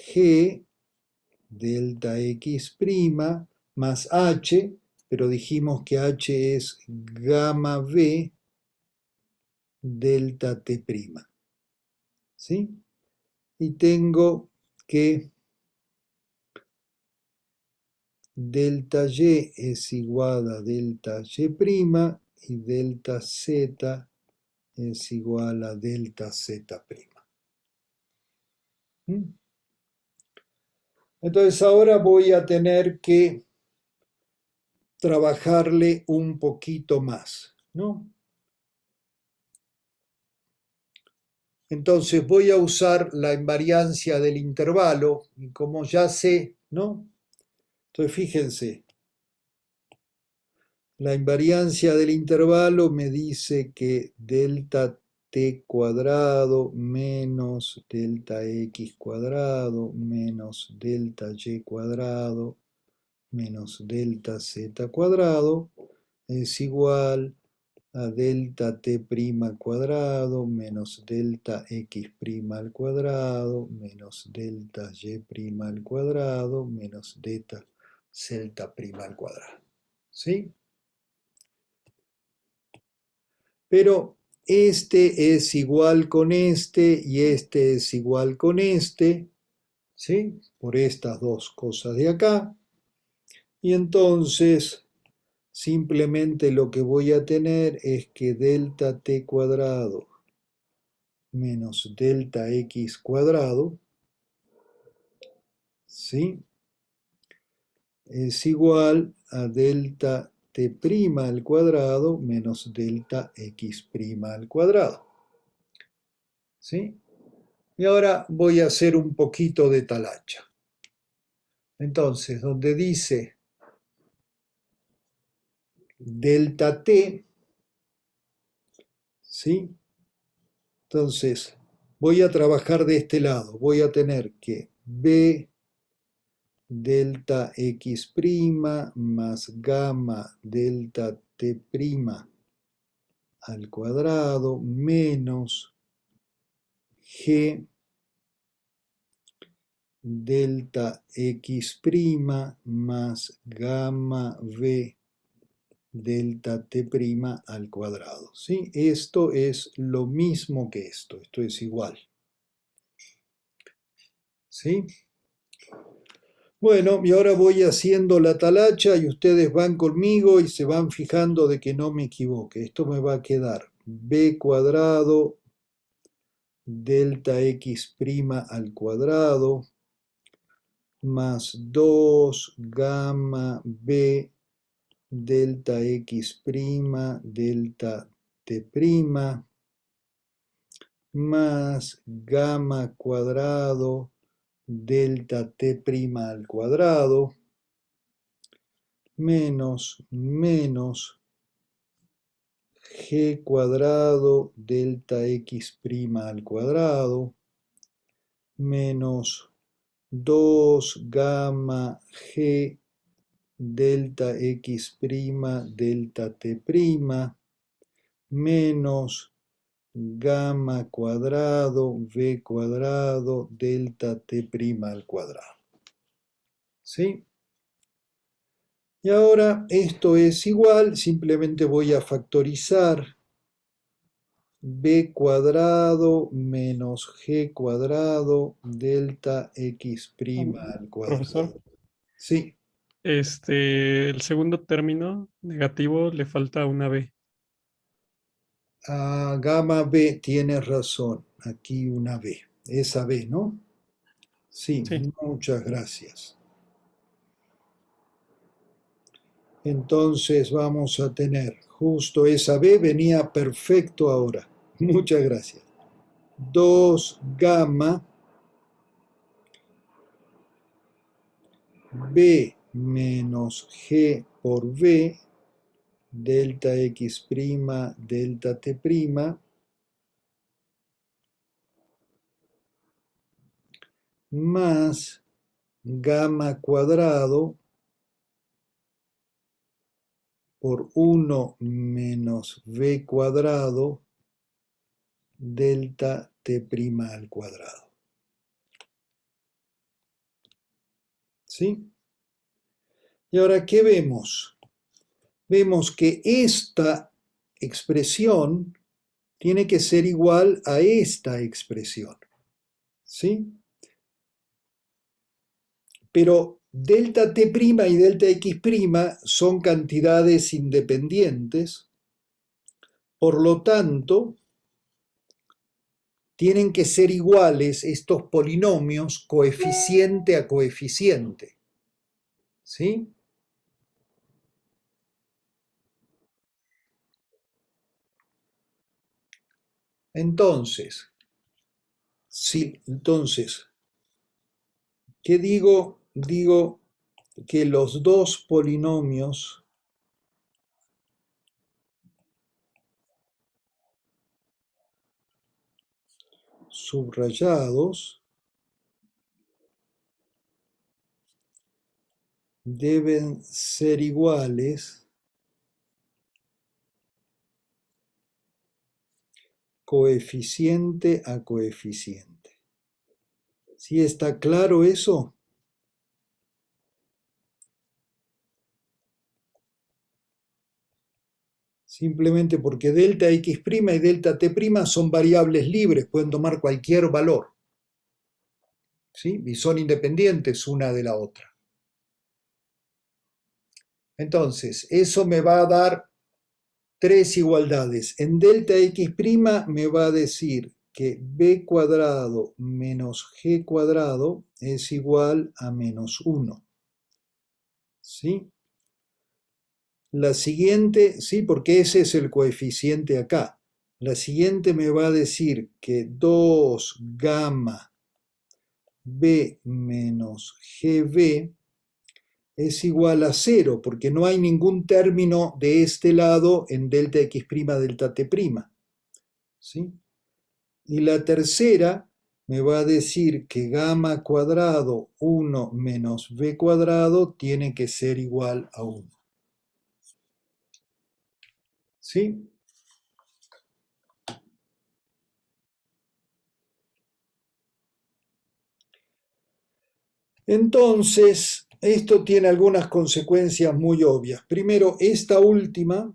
g delta x' más h, pero dijimos que h es gamma v delta t'. ¿Sí? Y tengo que delta y es igual a delta y' y delta z es igual a delta z'. ¿Mm? Entonces ahora voy a tener que trabajarle un poquito más, ¿no? Entonces voy a usar la invariancia del intervalo y como ya sé, ¿no? Entonces fíjense, la invariancia del intervalo me dice que delta t cuadrado menos delta x cuadrado menos delta y cuadrado menos delta z cuadrado es igual a delta t' cuadrado menos delta x' al cuadrado menos delta y' al cuadrado menos delta z' al cuadrado. ¿Sí? Pero este es igual con este y este es igual con este, ¿sí? Por estas dos cosas de acá. Y entonces simplemente lo que voy a tener es que delta t cuadrado menos delta x cuadrado, ¿sí? Es igual a delta t' al cuadrado menos delta x' al cuadrado. ¿Sí? Y ahora voy a hacer un poquito de talacha. Entonces, donde dice delta t, ¿sí? Entonces, voy a trabajar de este lado. Voy a tener que b delta x' más gamma delta t' al cuadrado menos g delta x' más gamma v delta t' al cuadrado. ¿Sí? Esto es lo mismo que esto es igual. ¿Sí? Bueno, y ahora voy haciendo la talacha y ustedes van conmigo y se van fijando de que no me equivoque. Esto me va a quedar b cuadrado delta x' al cuadrado más 2 gamma b delta x' delta t' más gamma cuadrado delta t' al cuadrado menos g cuadrado delta x' al cuadrado menos 2 gamma g delta x' delta t' menos gamma cuadrado v cuadrado delta t' al cuadrado. ¿Sí? Y ahora esto es igual, simplemente voy a factorizar b cuadrado menos g cuadrado delta x' al Profesor, cuadrado. Sí. El segundo término negativo le falta una B. Gamma B, tienes razón. Aquí una B. Esa B, ¿no? Sí, Sí, muchas gracias. Entonces vamos a tener justo esa B, venía perfecto ahora. Muchas gracias. 2 gamma B menos G por B, delta X prima, delta T prima, más gamma cuadrado por 1 menos B cuadrado, delta T prima al cuadrado. ¿Sí? Y ahora, ¿qué vemos? Vemos que esta expresión tiene que ser igual a esta expresión. ¿Sí? Pero delta T' y delta X' son cantidades independientes, por lo tanto, tienen que ser iguales estos polinomios coeficiente a coeficiente. ¿Sí? Entonces, ¿qué digo? Digo que los dos polinomios subrayados deben ser iguales coeficiente a coeficiente. ¿Sí está claro eso? Simplemente porque delta X' y delta T' son variables libres, pueden tomar cualquier valor. ¿Sí? Y son independientes una de la otra. Entonces, eso me va a dar tres igualdades. En delta X' me va a decir que B cuadrado menos G cuadrado es igual a menos 1. ¿Sí? La siguiente, sí, porque ese es el coeficiente acá. La siguiente me va a decir que 2 gamma B menos GB es igual a 0, porque no hay ningún término de este lado en delta X', delta T'. ¿Sí? Y la tercera me va a decir que gamma cuadrado 1 menos B cuadrado tiene que ser igual a 1. ¿Sí? Entonces, esto tiene algunas consecuencias muy obvias. Primero, esta última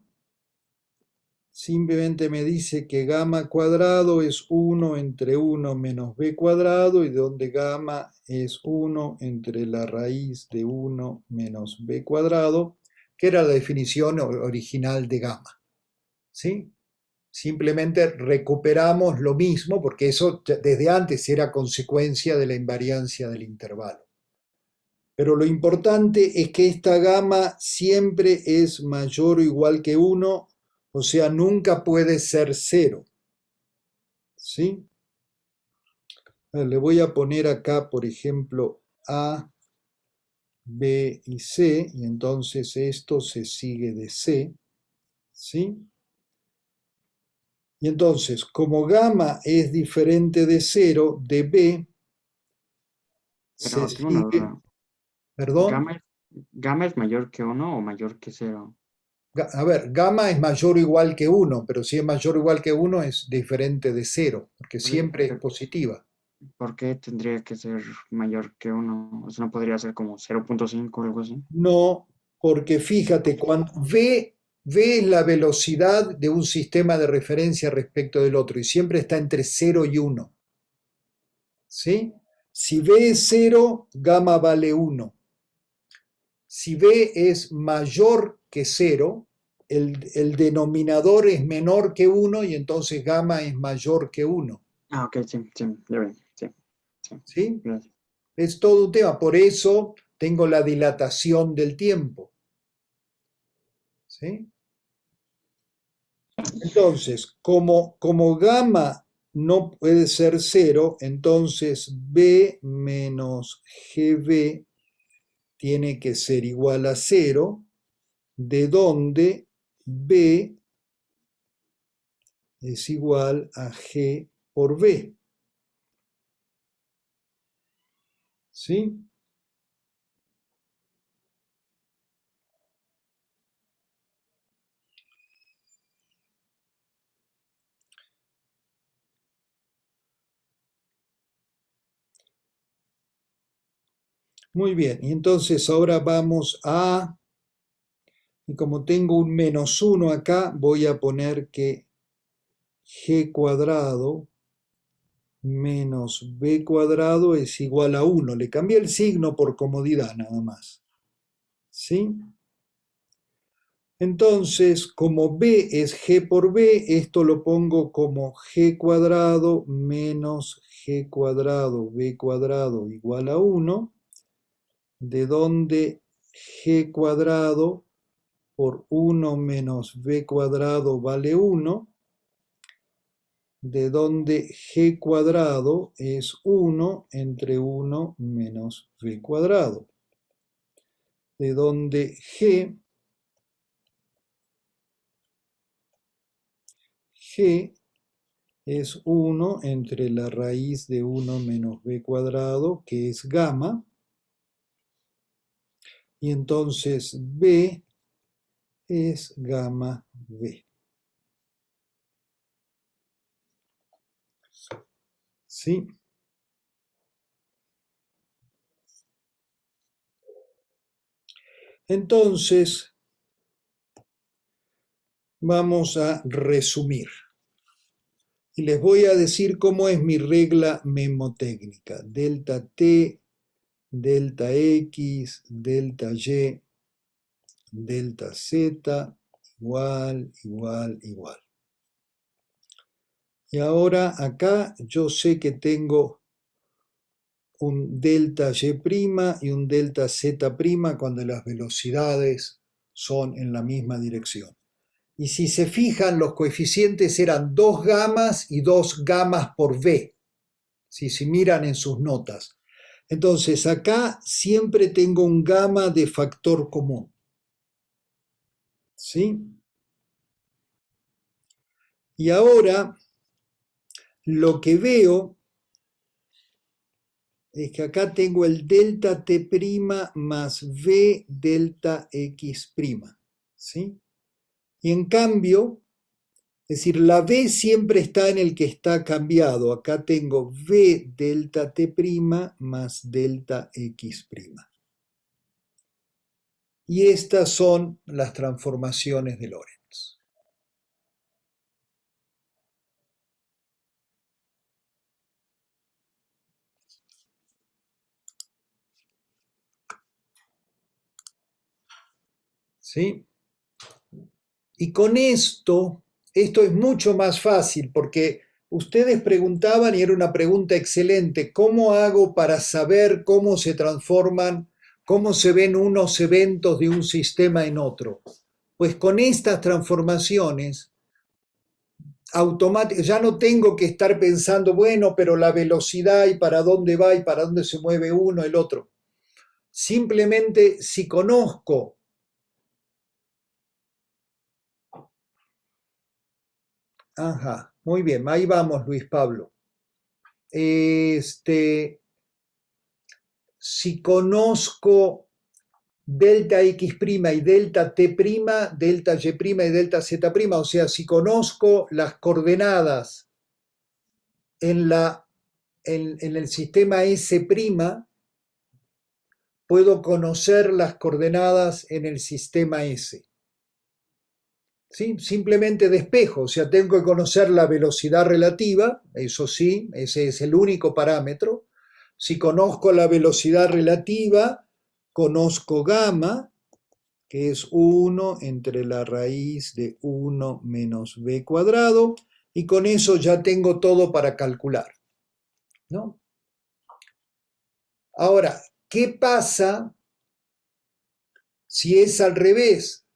simplemente me dice que gamma cuadrado es 1 entre 1 menos b cuadrado, y donde gamma es 1 entre la raíz de 1 menos b cuadrado, que era la definición original de gamma. ¿Sí? Simplemente recuperamos lo mismo, porque eso desde antes era consecuencia de la invariancia del intervalo. Pero lo importante es que esta gamma siempre es mayor o igual que 1, o sea, nunca puede ser 0. ¿Sí? Le voy a poner acá, por ejemplo, A, B y C, y entonces esto se sigue de C. ¿Sí? Y entonces, como gamma es diferente de 0, de B se Pero tengo una sigue, duda. perdón, ¿Gamma es mayor que 1 o mayor que 0? a ver, gamma es mayor o igual que 1, pero si es mayor o igual que 1 es diferente de 0, porque siempre es positiva. ¿Por qué tendría que ser mayor que 1? O sea, no podría ser como 0.5 o algo así. No, porque fíjate, cuando V es la velocidad de un sistema de referencia respecto del otro, y siempre está entre 0 y 1. ¿Sí? Si V es 0, gamma vale 1. Si b es mayor que 0, el denominador es menor que 1 y entonces gamma es mayor que 1. Ah, ok, sí, sí, ya ven, sí, ¿Sí? gracias. Es todo un tema. Por eso tengo la dilatación del tiempo. ¿Sí? Entonces, como gamma no puede ser 0, entonces b menos gb tiene que ser igual a 0, de donde b es igual a g por b. ¿Sí? Muy bien, y entonces ahora vamos a, y como tengo un menos 1 acá, voy a poner que g cuadrado menos b cuadrado es igual a 1. Le cambié el signo por comodidad nada más. ¿Sí? Entonces, como b es g por b, esto lo pongo como g cuadrado menos g cuadrado b cuadrado igual a 1, de donde g cuadrado por 1 menos b cuadrado vale 1, de donde g cuadrado es 1 entre 1 menos b cuadrado, de donde g es 1 entre la raíz de 1 menos b cuadrado, que es gamma, y entonces b es gamma b. ¿Sí? Entonces, vamos a resumir. Y les voy a decir cómo es mi regla memotécnica. Delta t, delta x, delta y, delta z, igual, igual, igual. Y ahora acá yo sé que tengo un delta y un delta z' cuando las velocidades son en la misma dirección. Y si se fijan, los coeficientes eran 2 gamas y 2 gamas por v, si miran en sus notas. Entonces acá siempre tengo un gamma de factor común. ¿Sí? Y ahora lo que veo es que acá tengo el delta t' más v delta x'. ¿Sí? Y en cambio, es decir, la v siempre está en el que está cambiado. Acá tengo v delta t' más delta x'. Y estas son las transformaciones de Lorentz. ¿Sí? Y con esto es mucho más fácil porque ustedes preguntaban y era una pregunta excelente, ¿cómo hago para saber cómo se transforman, cómo se ven unos eventos de un sistema en otro? Pues con estas transformaciones ya no tengo que estar pensando, bueno, pero la velocidad y para dónde va y para dónde se mueve uno, el otro. Simplemente si conozco muy bien, ahí vamos, Luis Pablo. Si conozco delta x' y delta t', delta y' y delta z', o sea, si conozco las coordenadas en el sistema S', puedo conocer las coordenadas en el sistema S. ¿Sí? Simplemente despejo, o sea, tengo que conocer la velocidad relativa, eso sí, ese es el único parámetro. Si conozco la velocidad relativa, conozco gamma, que es 1 entre la raíz de 1 menos b cuadrado, y con eso ya tengo todo para calcular, ¿no? Ahora, ¿qué pasa si es al revés?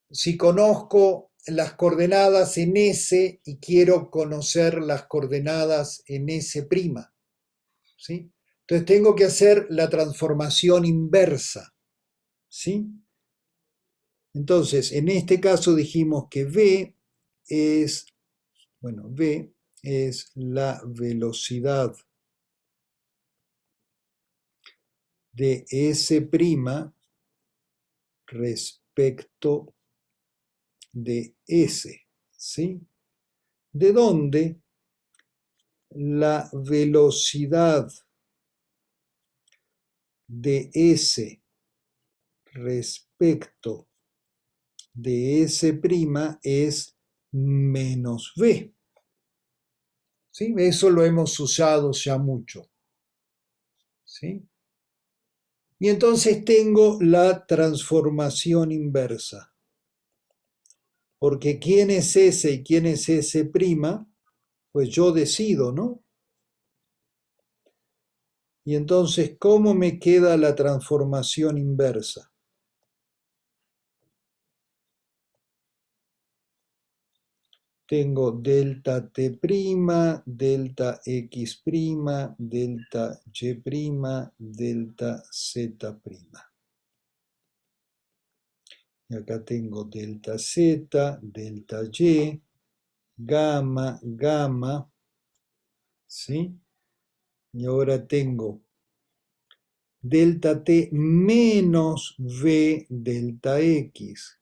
Si conozco las coordenadas en S y quiero conocer las coordenadas en S', ¿sí? Entonces tengo que hacer la transformación inversa, ¿sí? Entonces, en este caso dijimos que V es la velocidad de S' respecto de S, ¿sí? De donde la velocidad de S respecto de S' es menos V. ¿Sí? Eso lo hemos usado ya mucho. ¿Sí? Y entonces tengo la transformación inversa. Porque quién es S y quién es S', pues yo decido, ¿no? Y entonces, ¿cómo me queda la transformación inversa? Tengo delta T', delta X', delta Y', delta Z'. Y acá tengo delta Z, delta Y, gamma, gamma, ¿sí? Y ahora tengo delta T menos V delta X.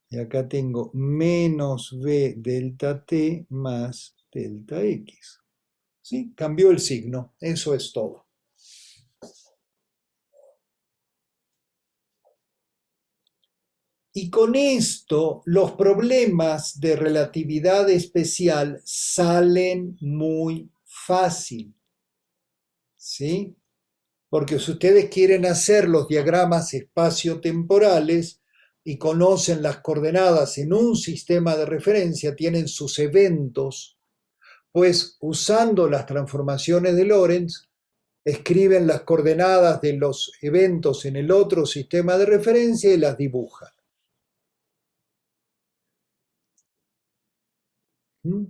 Y acá tengo menos V delta T más delta X. ¿Sí? Cambió el signo, eso es todo. Y con esto los problemas de relatividad especial salen muy fácil. ¿Sí? Porque si ustedes quieren hacer los diagramas espaciotemporales y conocen las coordenadas en un sistema de referencia, tienen sus eventos, pues usando las transformaciones de Lorentz, escriben las coordenadas de los eventos en el otro sistema de referencia y las dibujan. ¿Mm?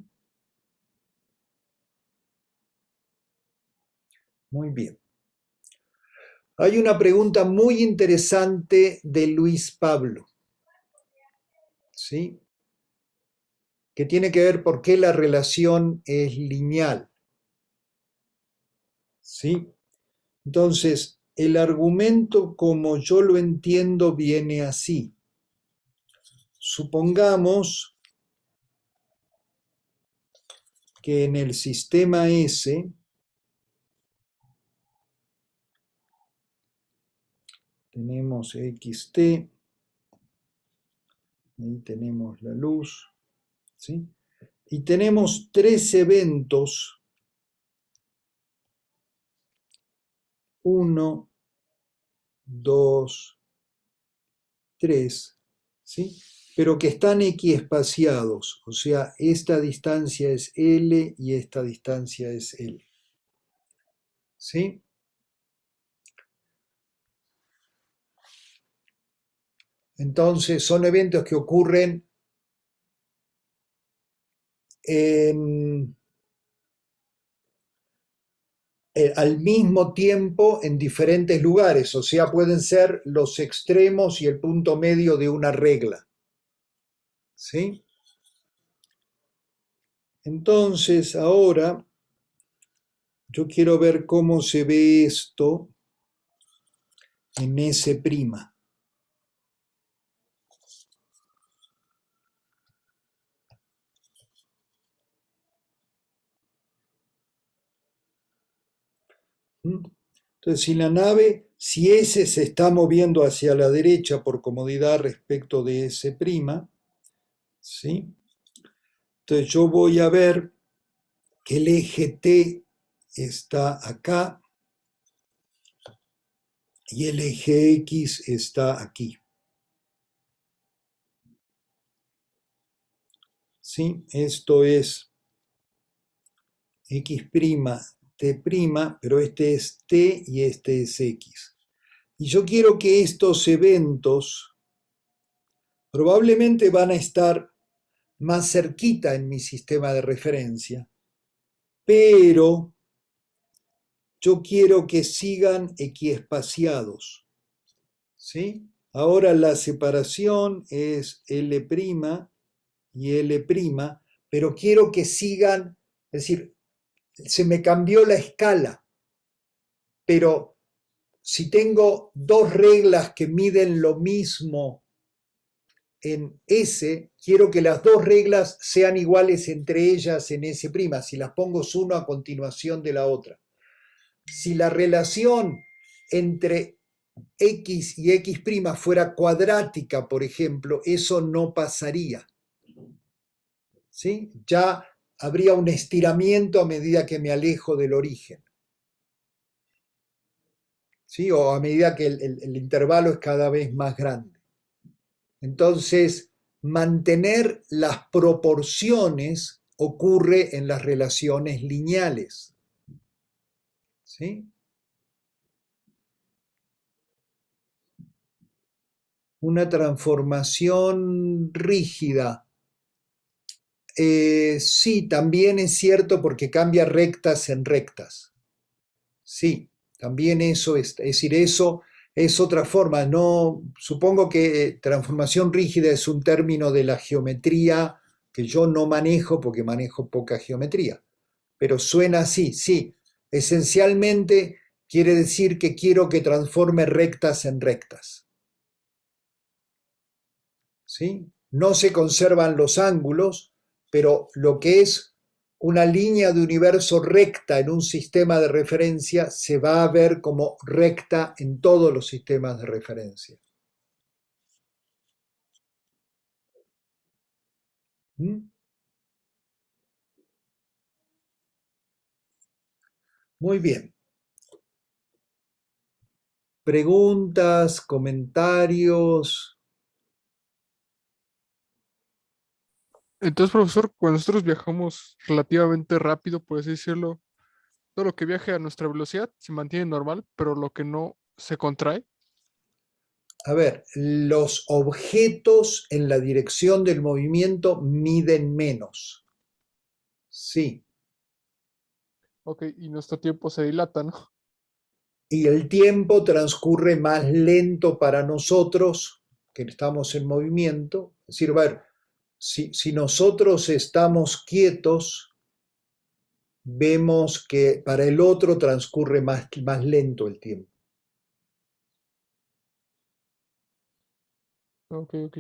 Muy bien. Hay una pregunta muy interesante de Luis Pablo, ¿sí? Que tiene que ver por qué la relación es lineal, ¿sí? Entonces, el argumento como yo lo entiendo viene así. Supongamos que en el sistema S tenemos xt, ahí tenemos la luz, ¿sí? Y tenemos tres eventos, 1, 2, 3, ¿sí? Pero que están equiespaciados, o sea, esta distancia es L y esta distancia es L, ¿sí? Entonces, son eventos que ocurren al mismo tiempo en diferentes lugares, o sea, pueden ser los extremos y el punto medio de una regla, ¿sí? Entonces, ahora yo quiero ver cómo se ve esto en S'. Entonces, si S se está moviendo hacia la derecha por comodidad respecto de S', ¿sí? Entonces yo voy a ver que el eje T está acá, y el eje X está aquí. ¿Sí? Esto es X', T', pero este es T y este es X. Y yo quiero que estos eventos probablemente van a estar más cerquita en mi sistema de referencia, pero yo quiero que sigan equiespaciados, ¿sí? Ahora la separación es L' y L', pero quiero que sigan, es decir, se me cambió la escala, pero si tengo dos reglas que miden lo mismo en S, quiero que las dos reglas sean iguales entre ellas en S', si las pongo uno a continuación de la otra. Si la relación entre X y X' fuera cuadrática, por ejemplo, eso no pasaría. ¿Sí? Ya habría un estiramiento a medida que me alejo del origen. ¿Sí? O a medida que el intervalo es cada vez más grande. Entonces, mantener las proporciones ocurre en las relaciones lineales. ¿Sí? Una transformación rígida. Sí, también es cierto porque cambia rectas en rectas. Sí, también eso es decir, eso es otra forma. No, supongo que transformación rígida es un término de la geometría que yo no manejo porque manejo poca geometría, pero suena así, sí. Esencialmente quiere decir que quiero que transforme rectas en rectas. ¿Sí? No se conservan los ángulos, pero lo que es una línea de universo recta en un sistema de referencia se va a ver como recta en todos los sistemas de referencia. ¿Mm? Muy bien. Preguntas, comentarios. Entonces, profesor, cuando nosotros viajamos relativamente rápido, por así decirlo, todo lo que viaje a nuestra velocidad se mantiene normal, pero lo que no se contrae. A ver, los objetos en la dirección del movimiento miden menos. Sí. Ok, y nuestro tiempo se dilata, ¿no? Y el tiempo transcurre más lento para nosotros que estamos en movimiento. Es decir, a ver, si nosotros estamos quietos, vemos que para el otro transcurre más lento el tiempo. Ok, ok.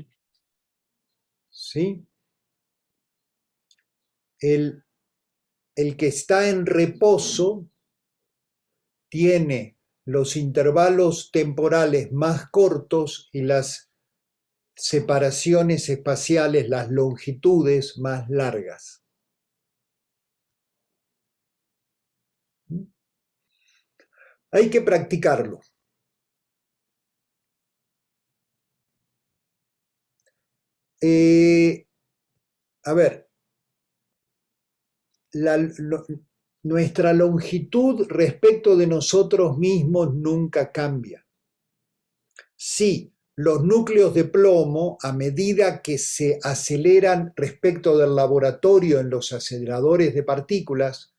¿Sí? El que está en reposo tiene los intervalos temporales más cortos y las separaciones espaciales, las longitudes más largas. Hay que practicarlo. A ver, nuestra longitud respecto de nosotros mismos nunca cambia. Sí, los núcleos de plomo, a medida que se aceleran respecto del laboratorio en los aceleradores de partículas,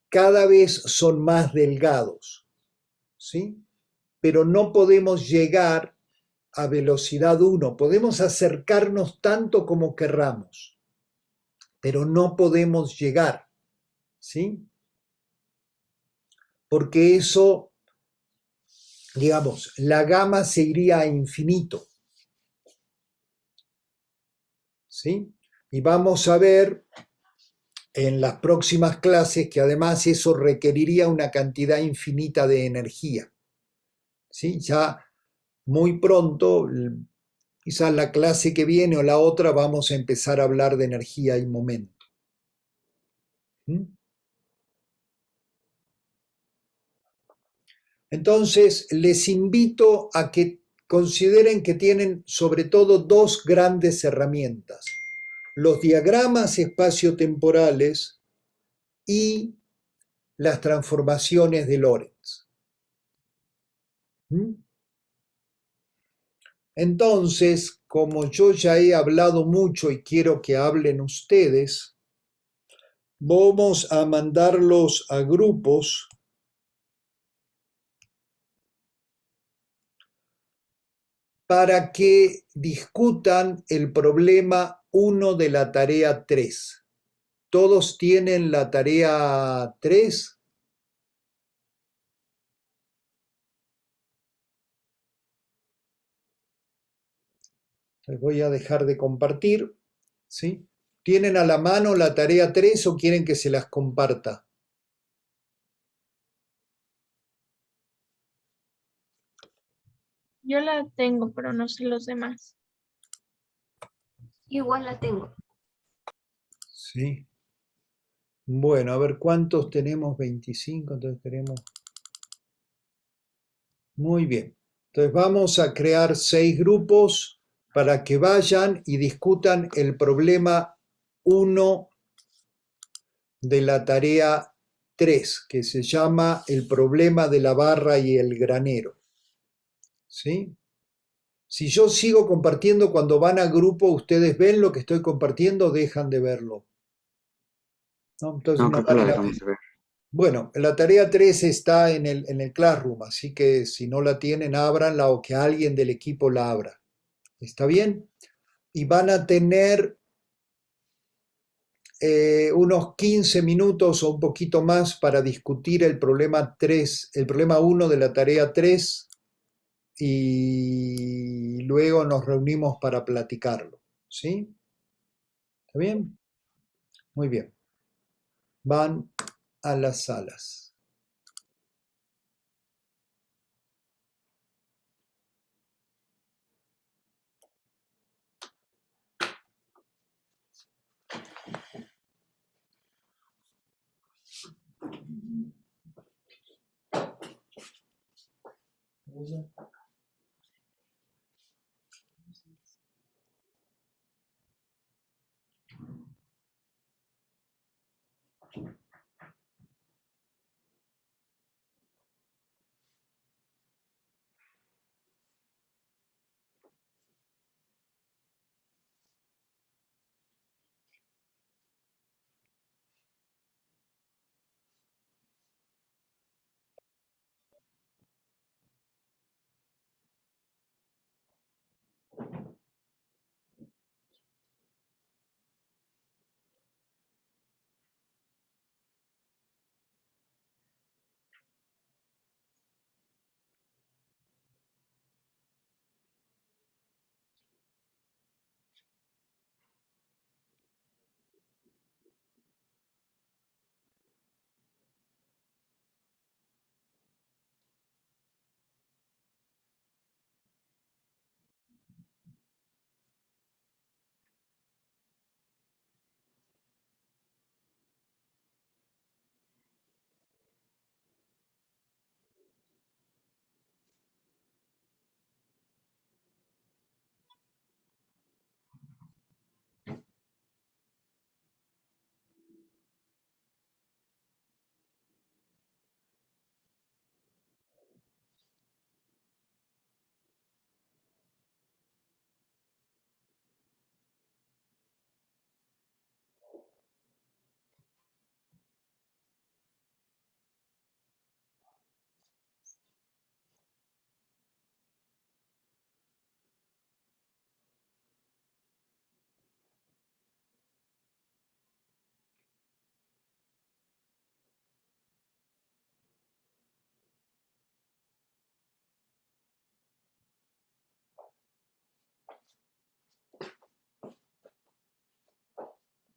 cada vez son más delgados, ¿sí? Pero no podemos llegar a velocidad 1, podemos acercarnos tanto como querramos, pero no podemos llegar, ¿sí? Porque eso, digamos, la gama se iría a infinito, ¿sí? Y vamos a ver en las próximas clases que además eso requeriría una cantidad infinita de energía, ¿sí? Ya muy pronto, quizás la clase que viene o la otra, vamos a empezar a hablar de energía y momento. ¿Mm? Entonces, les invito a que consideren que tienen sobre todo dos grandes herramientas: los diagramas espaciotemporales y las transformaciones de Lorentz. ¿Mm? Entonces, como yo ya he hablado mucho y quiero que hablen ustedes, vamos a mandarlos a grupos para que discutan el problema 1 de la tarea 3. ¿Todos tienen la tarea 3? Les voy a dejar de compartir, ¿sí? ¿Tienen a la mano la tarea 3 o quieren que se las comparta? Yo la tengo, pero no sé los demás. Igual la tengo. Sí. Bueno, a ver cuántos tenemos. 25, entonces tenemos. Muy bien. Entonces vamos a crear 6 grupos para que vayan y discutan el problema 1 de la tarea 3, que se llama el problema de la barra y el granero. ¿Sí? Si yo sigo compartiendo cuando van a grupo, ¿ustedes ven lo que estoy compartiendo o dejan de verlo? ¿No? Entonces No, no creo que vale lo la dejamos pena. de ver. Bueno, la tarea 3 está en el Classroom, así que si no la tienen, ábranla o que alguien del equipo la abra. ¿Está bien? Y van a tener unos 15 minutos o un poquito más para discutir el problema 3, el problema 1 de la tarea 3 y luego nos reunimos para platicarlo. ¿Sí? ¿Está bien? Muy bien. Van a las salas.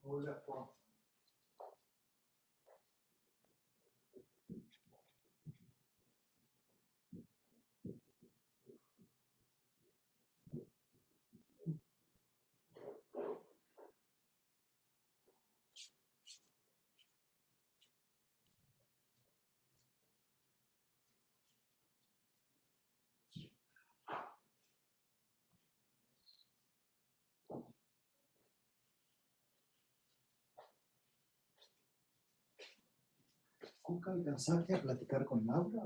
Hola, Juan. ¿Nunca alcanzaste a platicar con Laura?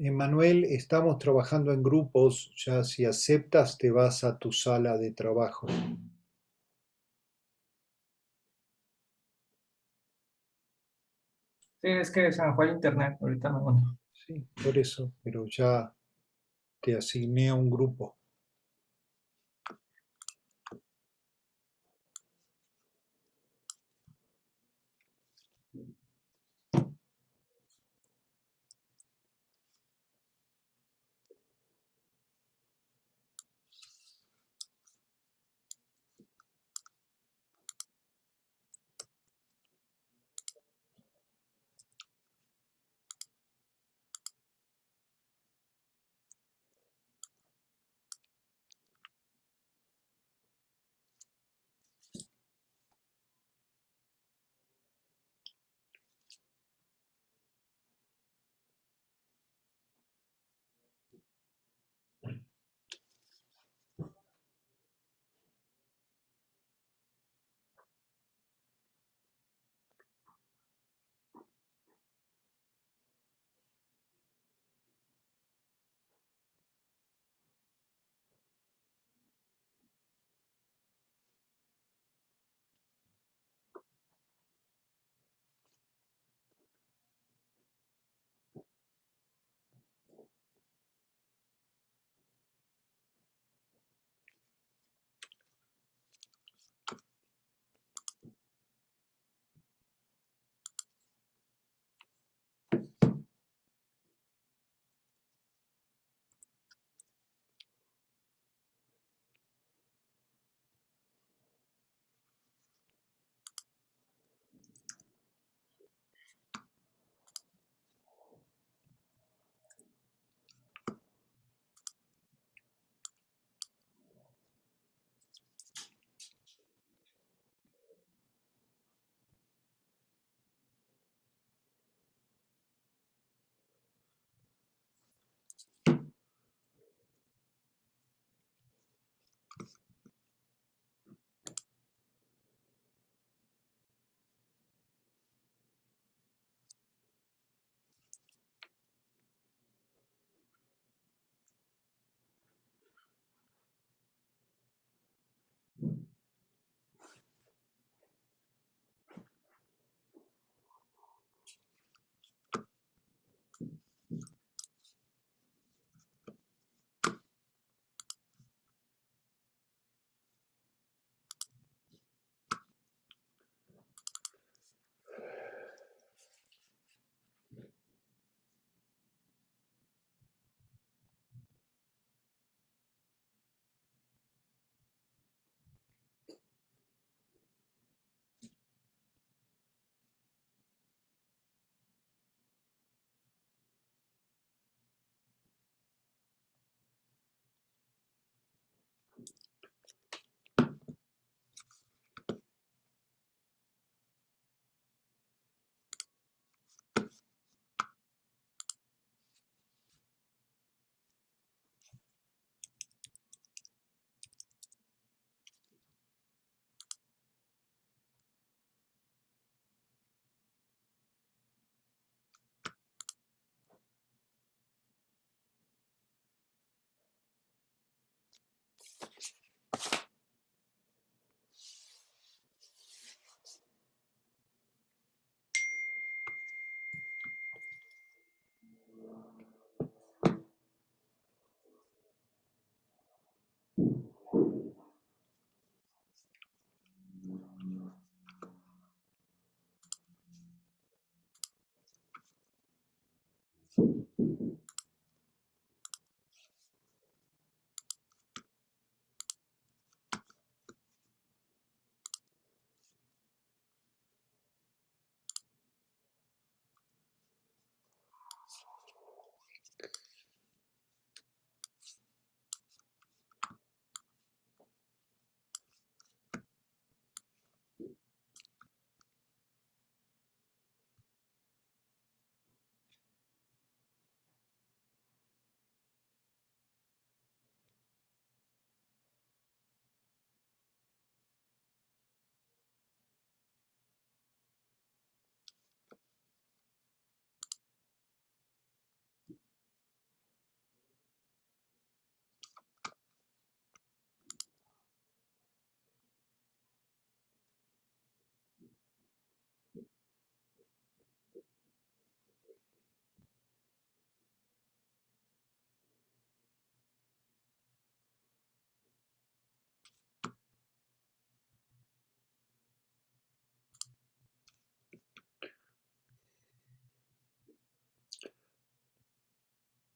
Emanuel, estamos trabajando en grupos, ya si aceptas te vas a tu sala de trabajo. Sí, es que se me fue el internet, ahorita no. Sí, por eso, pero ya te asigné a un grupo.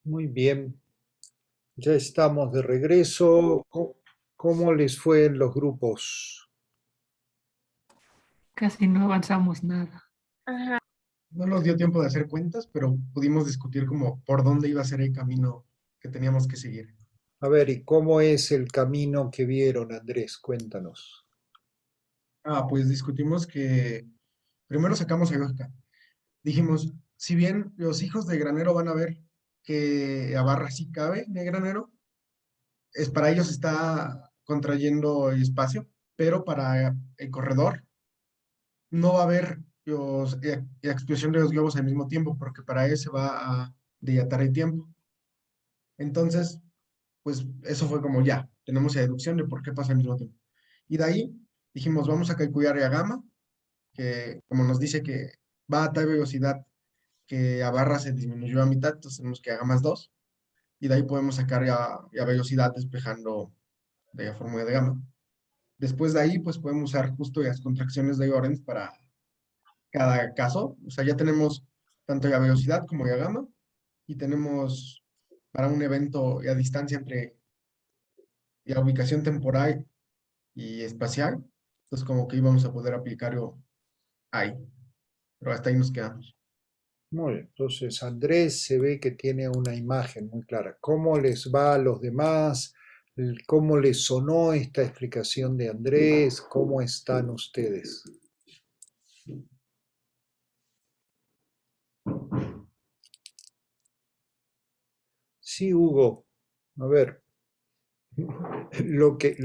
Muy bien, ya estamos de regreso. ¿Cómo les fue en los grupos? Casi no avanzamos nada. Ajá. No nos dio tiempo de hacer cuentas, pero pudimos discutir como por dónde iba a ser el camino que teníamos que seguir. A ver, ¿y cómo es el camino que vieron, Andrés? Cuéntanos. Pues discutimos que primero sacamos a lógica. Dijimos, si bien los hijos de Granero van a ver que la barra sí cabe en el Granero, es para ellos está contrayendo el espacio, pero para el corredor no va a haber la explosión de los globos al mismo tiempo, porque para él se va a dilatar el tiempo. Entonces, pues eso fue como ya, tenemos la deducción de por qué pasa al mismo tiempo. Y de ahí dijimos, vamos a calcular la gamma, que como nos dice que va a tal velocidad que a barra se disminuyó a mitad, entonces tenemos que haga más 2, y de ahí podemos sacar ya velocidad despejando de la fórmula de gamma. Después de ahí, pues podemos usar justo las contracciones de Lorentz para cada caso. O sea, ya tenemos tanto la velocidad como la gamma, y tenemos para un evento la distancia entre la ubicación temporal y espacial. Entonces, como que íbamos a poder aplicarlo ahí. Pero hasta ahí nos quedamos. Muy bien, entonces Andrés se ve que tiene una imagen muy clara. ¿Cómo les va a los demás? ¿Cómo les sonó esta explicación de Andrés? ¿Cómo están ustedes? Sí, Hugo. A ver, lo que,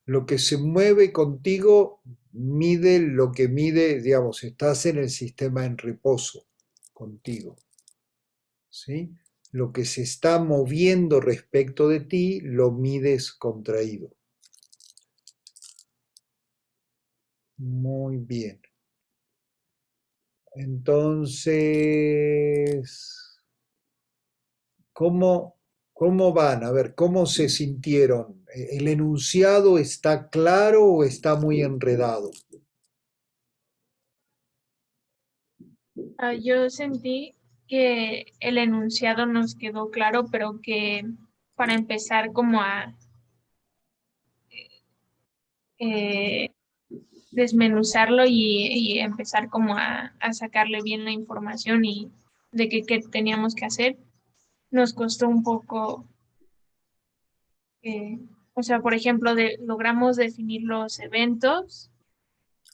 lo que se mueve contigo mide lo que mide, digamos, estás en el sistema en reposo contigo, ¿sí? Lo que se está moviendo respecto de ti lo mides contraído. Muy bien. Entonces, ¿cómo van? A ver, ¿cómo se sintieron? ¿El enunciado está claro o está muy enredado? Yo sentí que el enunciado nos quedó claro, pero que para empezar como a eh, desmenuzarlo y empezar como a sacarle bien la información y de qué teníamos que hacer, nos costó un poco, eh, o sea, por ejemplo, logramos definir los eventos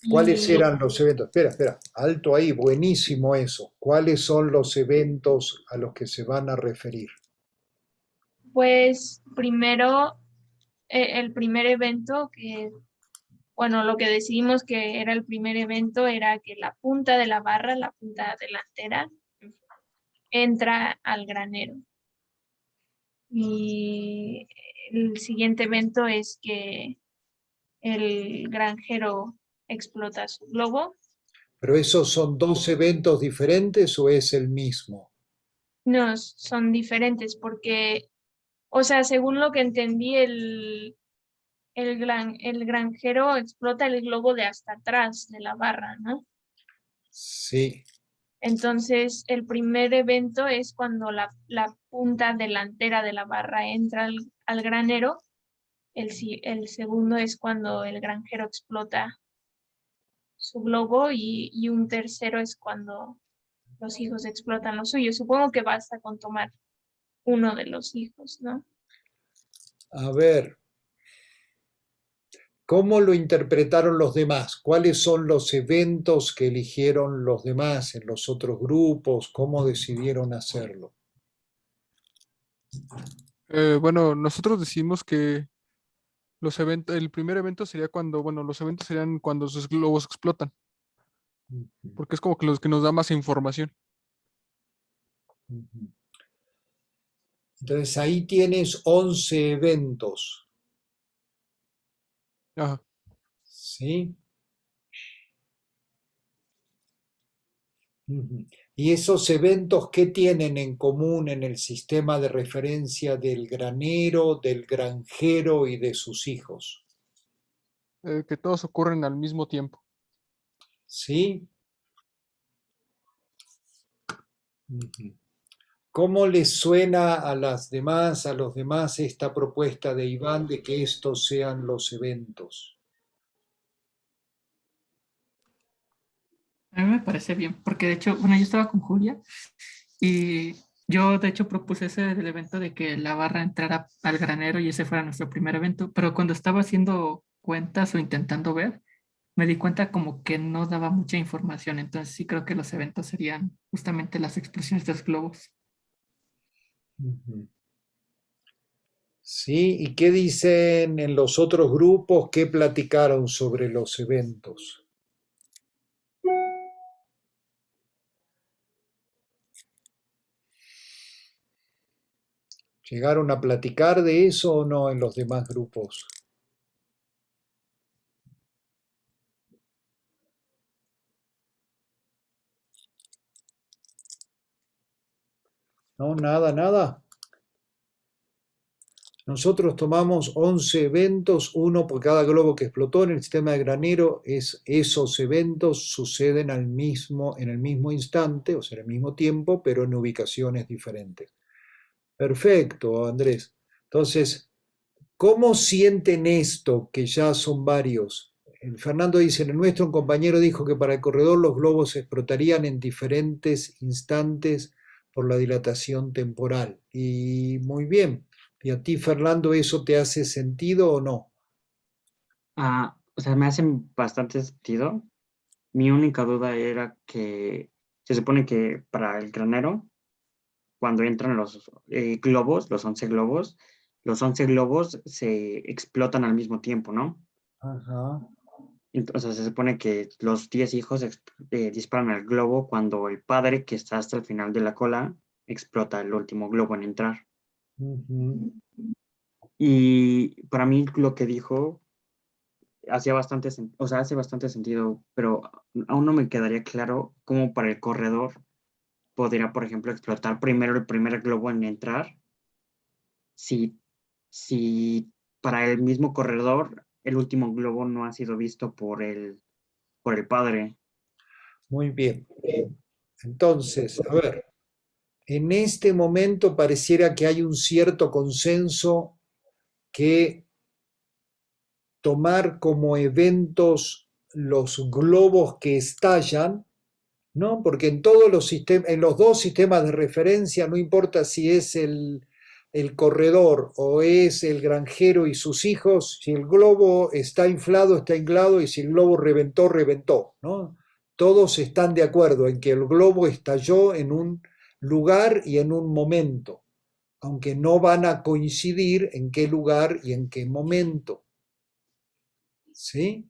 ¿Cuáles y eran los eventos? Espera, espera, alto ahí, buenísimo eso. ¿Cuáles son los eventos a los que se van a referir? pues primero, el primer evento que, bueno, lo que decidimos que era el primer evento era que la punta de la barra, la punta delantera, entra al granero. Y el siguiente evento es que el granjero explota su globo. ¿Pero esos son dos eventos diferentes o es el mismo? No, son diferentes porque, o sea, según lo que entendí, el granjero explota el globo de hasta atrás de la barra, ¿no? Sí. Entonces, el primer evento es cuando la punta delantera de la barra entra al granero. El segundo es cuando el granjero explota su globo y un tercero es cuando los hijos explotan lo suyo. Supongo que basta con tomar uno de los hijos, ¿no? A ver, ¿cómo lo interpretaron los demás? ¿Cuáles son los eventos que eligieron los demás en los otros grupos? ¿Cómo decidieron hacerlo? Bueno, nosotros decimos que los eventos, el primer evento sería cuando, bueno, los eventos serían cuando sus globos explotan, porque es como que los que nos da más información. Entonces ahí tienes 11 eventos, Ajá. ¿sí? ¿Y esos eventos qué tienen en común en el sistema de referencia del granero, del granjero y de sus hijos? Que todos ocurren al mismo tiempo. ¿Sí? Ujú. ¿Cómo les suena a los demás esta propuesta de Iván de que estos sean los eventos? A mí me parece bien, porque de hecho, bueno, yo estaba con Julia y yo de hecho propuse ese del evento de que la barra entrara al granero y ese fuera nuestro primer evento, pero cuando estaba haciendo cuentas o intentando ver, me di cuenta como que no daba mucha información, entonces sí creo que los eventos serían justamente las explosiones de los globos. Ujú. Sí, ¿y qué dicen en los otros grupos? ¿Qué platicaron sobre los eventos? ¿Llegaron a platicar de eso o no en los demás grupos? No, nada, nada. Nosotros tomamos 11 eventos, uno por cada globo que explotó en el sistema de granero. Esos eventos suceden en el mismo instante, o sea, en el mismo tiempo, pero en ubicaciones diferentes. Perfecto, Andrés. Entonces, ¿cómo sienten esto, que ya son varios? Fernando dice, en el nuestro un compañero dijo que para el corredor los globos explotarían en diferentes instantes por la dilatación temporal. Y muy bien. ¿Y a ti, Fernando, eso te hace sentido o no? O sea, me hacen bastante sentido. Mi única duda era que se supone que para el granero, cuando entran los globos, los 11 globos se explotan al mismo tiempo, ¿no? Ajá. Entonces se supone que los 10 hijos disparan al globo cuando el padre, que está hasta el final de la cola, explota el último globo en entrar. Ujú. Y para mí lo que dijo hacía bastante, o sea, hace bastante sentido, pero aún no me quedaría claro cómo para el corredor podría, por ejemplo, explotar primero el primer globo en entrar, si, si para el mismo corredor el último globo no ha sido visto por el padre. Muy bien. Entonces, a ver, en este momento pareciera que hay un cierto consenso que tomar como eventos los globos que estallan, ¿no? Porque en todos los sistemas, en los dos sistemas de referencia, no importa si es el corredor o es el granjero y sus hijos, si el globo está inflado, y si el globo reventó, reventó, ¿no? Todos están de acuerdo en que el globo estalló en un lugar y en un momento, aunque no van a coincidir en qué lugar y en qué momento. ¿Sí?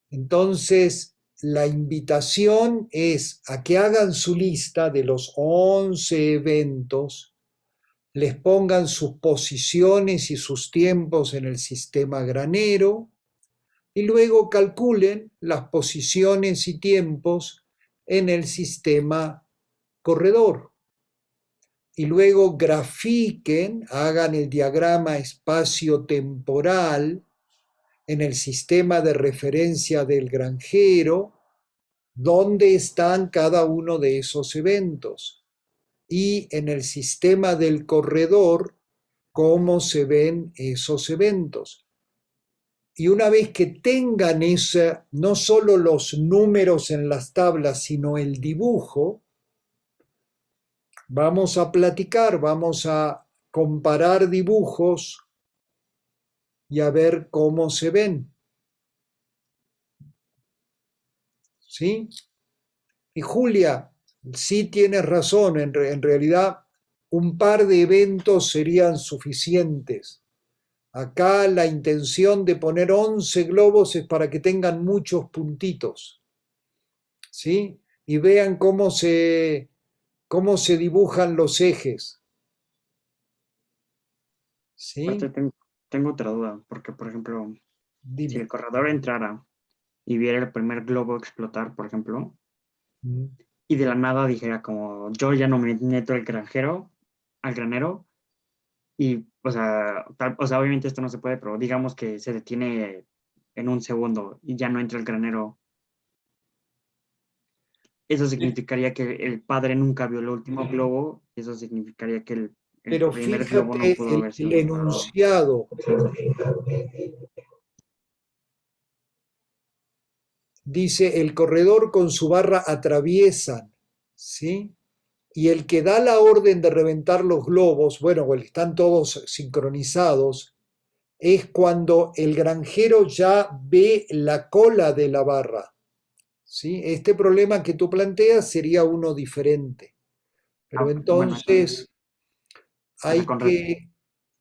Entonces, la invitación es a que hagan su lista de los 11 eventos, les pongan sus posiciones y sus tiempos en el sistema granero y luego calculen las posiciones y tiempos en el sistema corredor. Y luego grafiquen, hagan el diagrama espacio-temporal en el sistema de referencia del granjero, dónde están cada uno de esos eventos, y en el sistema del corredor, cómo se ven esos eventos. Y una vez que tengan no solo los números en las tablas, sino el dibujo, vamos a platicar, vamos a comparar dibujos y a ver cómo se ven. ¿Sí? Y Julia, sí tienes razón, en realidad un par de eventos serían suficientes. Acá la intención de poner 11 globos es para que tengan muchos puntitos, ¿sí? Y vean cómo se dibujan los ejes, Aparte, ¿sí? tengo otra duda, porque, por ejemplo, si el Dime. corredor entrara y viera el primer globo explotar, por ejemplo, y de la nada dijera como, yo ya no me meto al granero, y, o sea, obviamente esto no se puede, pero digamos que se detiene en un segundo y ya no entra el granero. eso significaría que el padre nunca vio el último globo, eso significaría que el Pero primer globo no fíjate pudo haber el sido disparado. enunciado. Dice, el corredor con su barra atraviesan, ¿sí? Y el que da la orden de reventar los globos, bueno, están todos sincronizados, es cuando el granjero ya ve la cola de la barra, ¿sí? Este problema que tú planteas sería uno diferente. Pero Bueno, entonces o sea, hay que,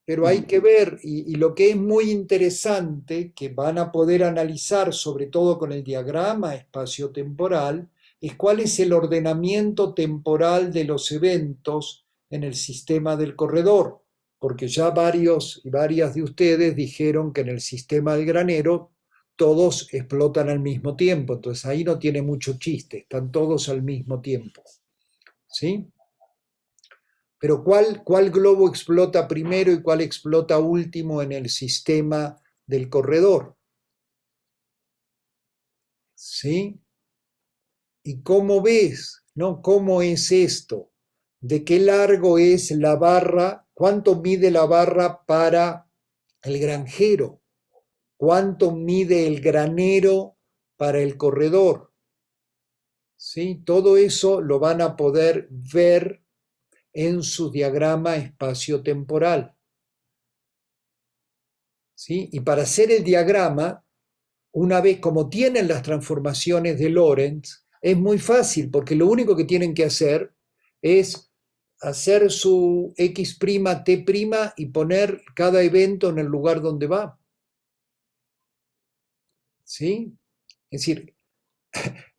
pero hay que ver, y lo que es muy interesante, que van a poder analizar, sobre todo con el diagrama espacio-temporal, es cuál es el ordenamiento temporal de los eventos en el sistema del corredor, porque ya varios y varias de ustedes dijeron que en el sistema del granero todos explotan al mismo tiempo, entonces ahí no tiene mucho chiste, están todos al mismo tiempo, ¿sí? Pero ¿cuál globo explota primero y cuál explota último en el sistema del corredor? ¿Sí? ¿Y cómo ves? ¿No? ¿Cómo es esto? ¿De qué largo es la barra? ¿Cuánto mide la barra para el granjero? ¿Cuánto mide el granero para el corredor? ¿Sí? Todo eso lo van a poder ver en su diagrama espacio-temporal. ¿Sí? Y para hacer el diagrama, una vez como tienen las transformaciones de Lorentz, es muy fácil porque lo único que tienen que hacer es hacer su x', t' y poner cada evento en el lugar donde va. ¿Sí? Es decir,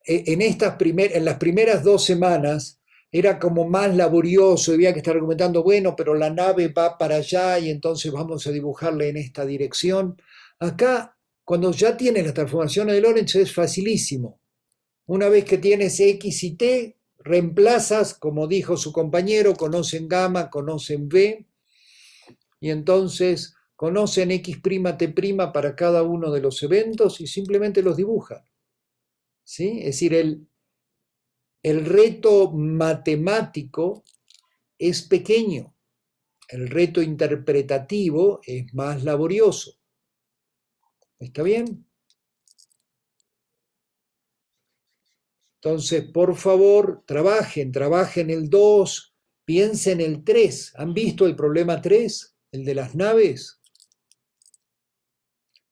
en las primeras 2 semanas era como más laborioso, había que estar argumentando, bueno, pero la nave va para allá y entonces vamos a dibujarle en esta dirección. Acá, cuando ya tienes las transformaciones de Lorentz, es facilísimo. Una vez que tienes X y T, reemplazas, como dijo su compañero, conocen gamma, conocen V, y entonces conocen X', T' para cada uno de los eventos y simplemente los dibujan. ¿Sí? Es decir, el reto matemático es pequeño, el reto interpretativo es más laborioso. ¿Está bien? Entonces, por favor, trabajen el 2, piensen el 3. ¿Han visto el problema 3? El de las naves.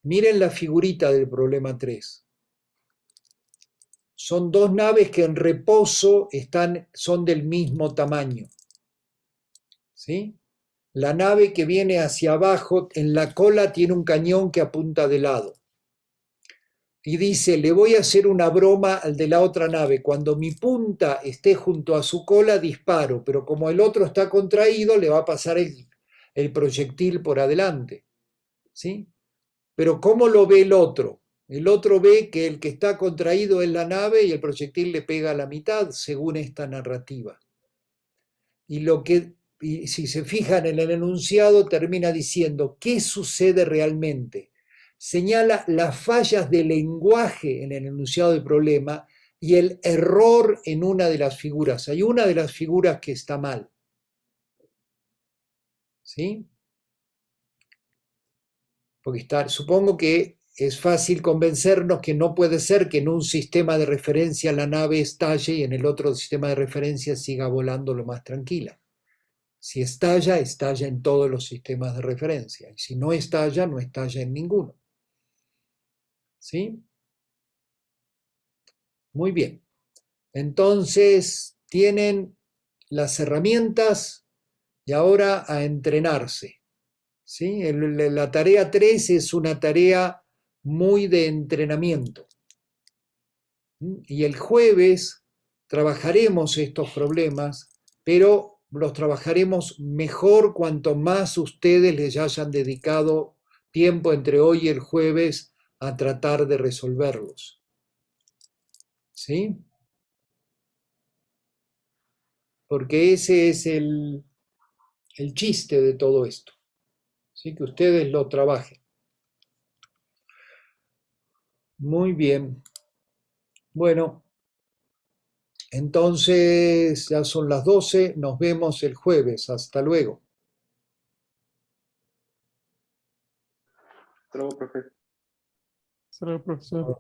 Miren la figurita del problema 3. Son 2 naves que en reposo son del mismo tamaño. ¿Sí? La nave que viene hacia abajo, en la cola tiene un cañón que apunta de lado. Y dice, le voy a hacer una broma al de la otra nave. Cuando mi punta esté junto a su cola, disparo, pero como el otro está contraído, le va a pasar el proyectil por adelante. ¿Sí? Pero ¿cómo lo ve el otro? El otro ve que el que está contraído es la nave y el proyectil le pega a la mitad, según esta narrativa. Y si se fijan en el enunciado, termina diciendo, ¿qué sucede realmente? Señala las fallas de lenguaje en el enunciado del problema y el error en una de las figuras. Hay una de las figuras que está mal. ¿Sí? Porque supongo que es fácil convencernos que no puede ser que en un sistema de referencia la nave estalle y en el otro sistema de referencia siga volando lo más tranquila. Si estalla, estalla en todos los sistemas de referencia. Y si no estalla, no estalla en ninguno. ¿Sí? Muy bien. Entonces, tienen las herramientas y ahora a entrenarse. ¿Sí? La tarea 3 es una tarea muy de entrenamiento. Y el jueves trabajaremos estos problemas, pero los trabajaremos mejor cuanto más ustedes les hayan dedicado tiempo entre hoy y el jueves a tratar de resolverlos. ¿Sí? Porque ese es el chiste de todo esto. ¿Sí? Que ustedes lo trabajen. Muy bien. Bueno, Entonces, ya son las 12, nos vemos el jueves. Hasta luego. Hasta luego, profe. Hasta luego, profesor.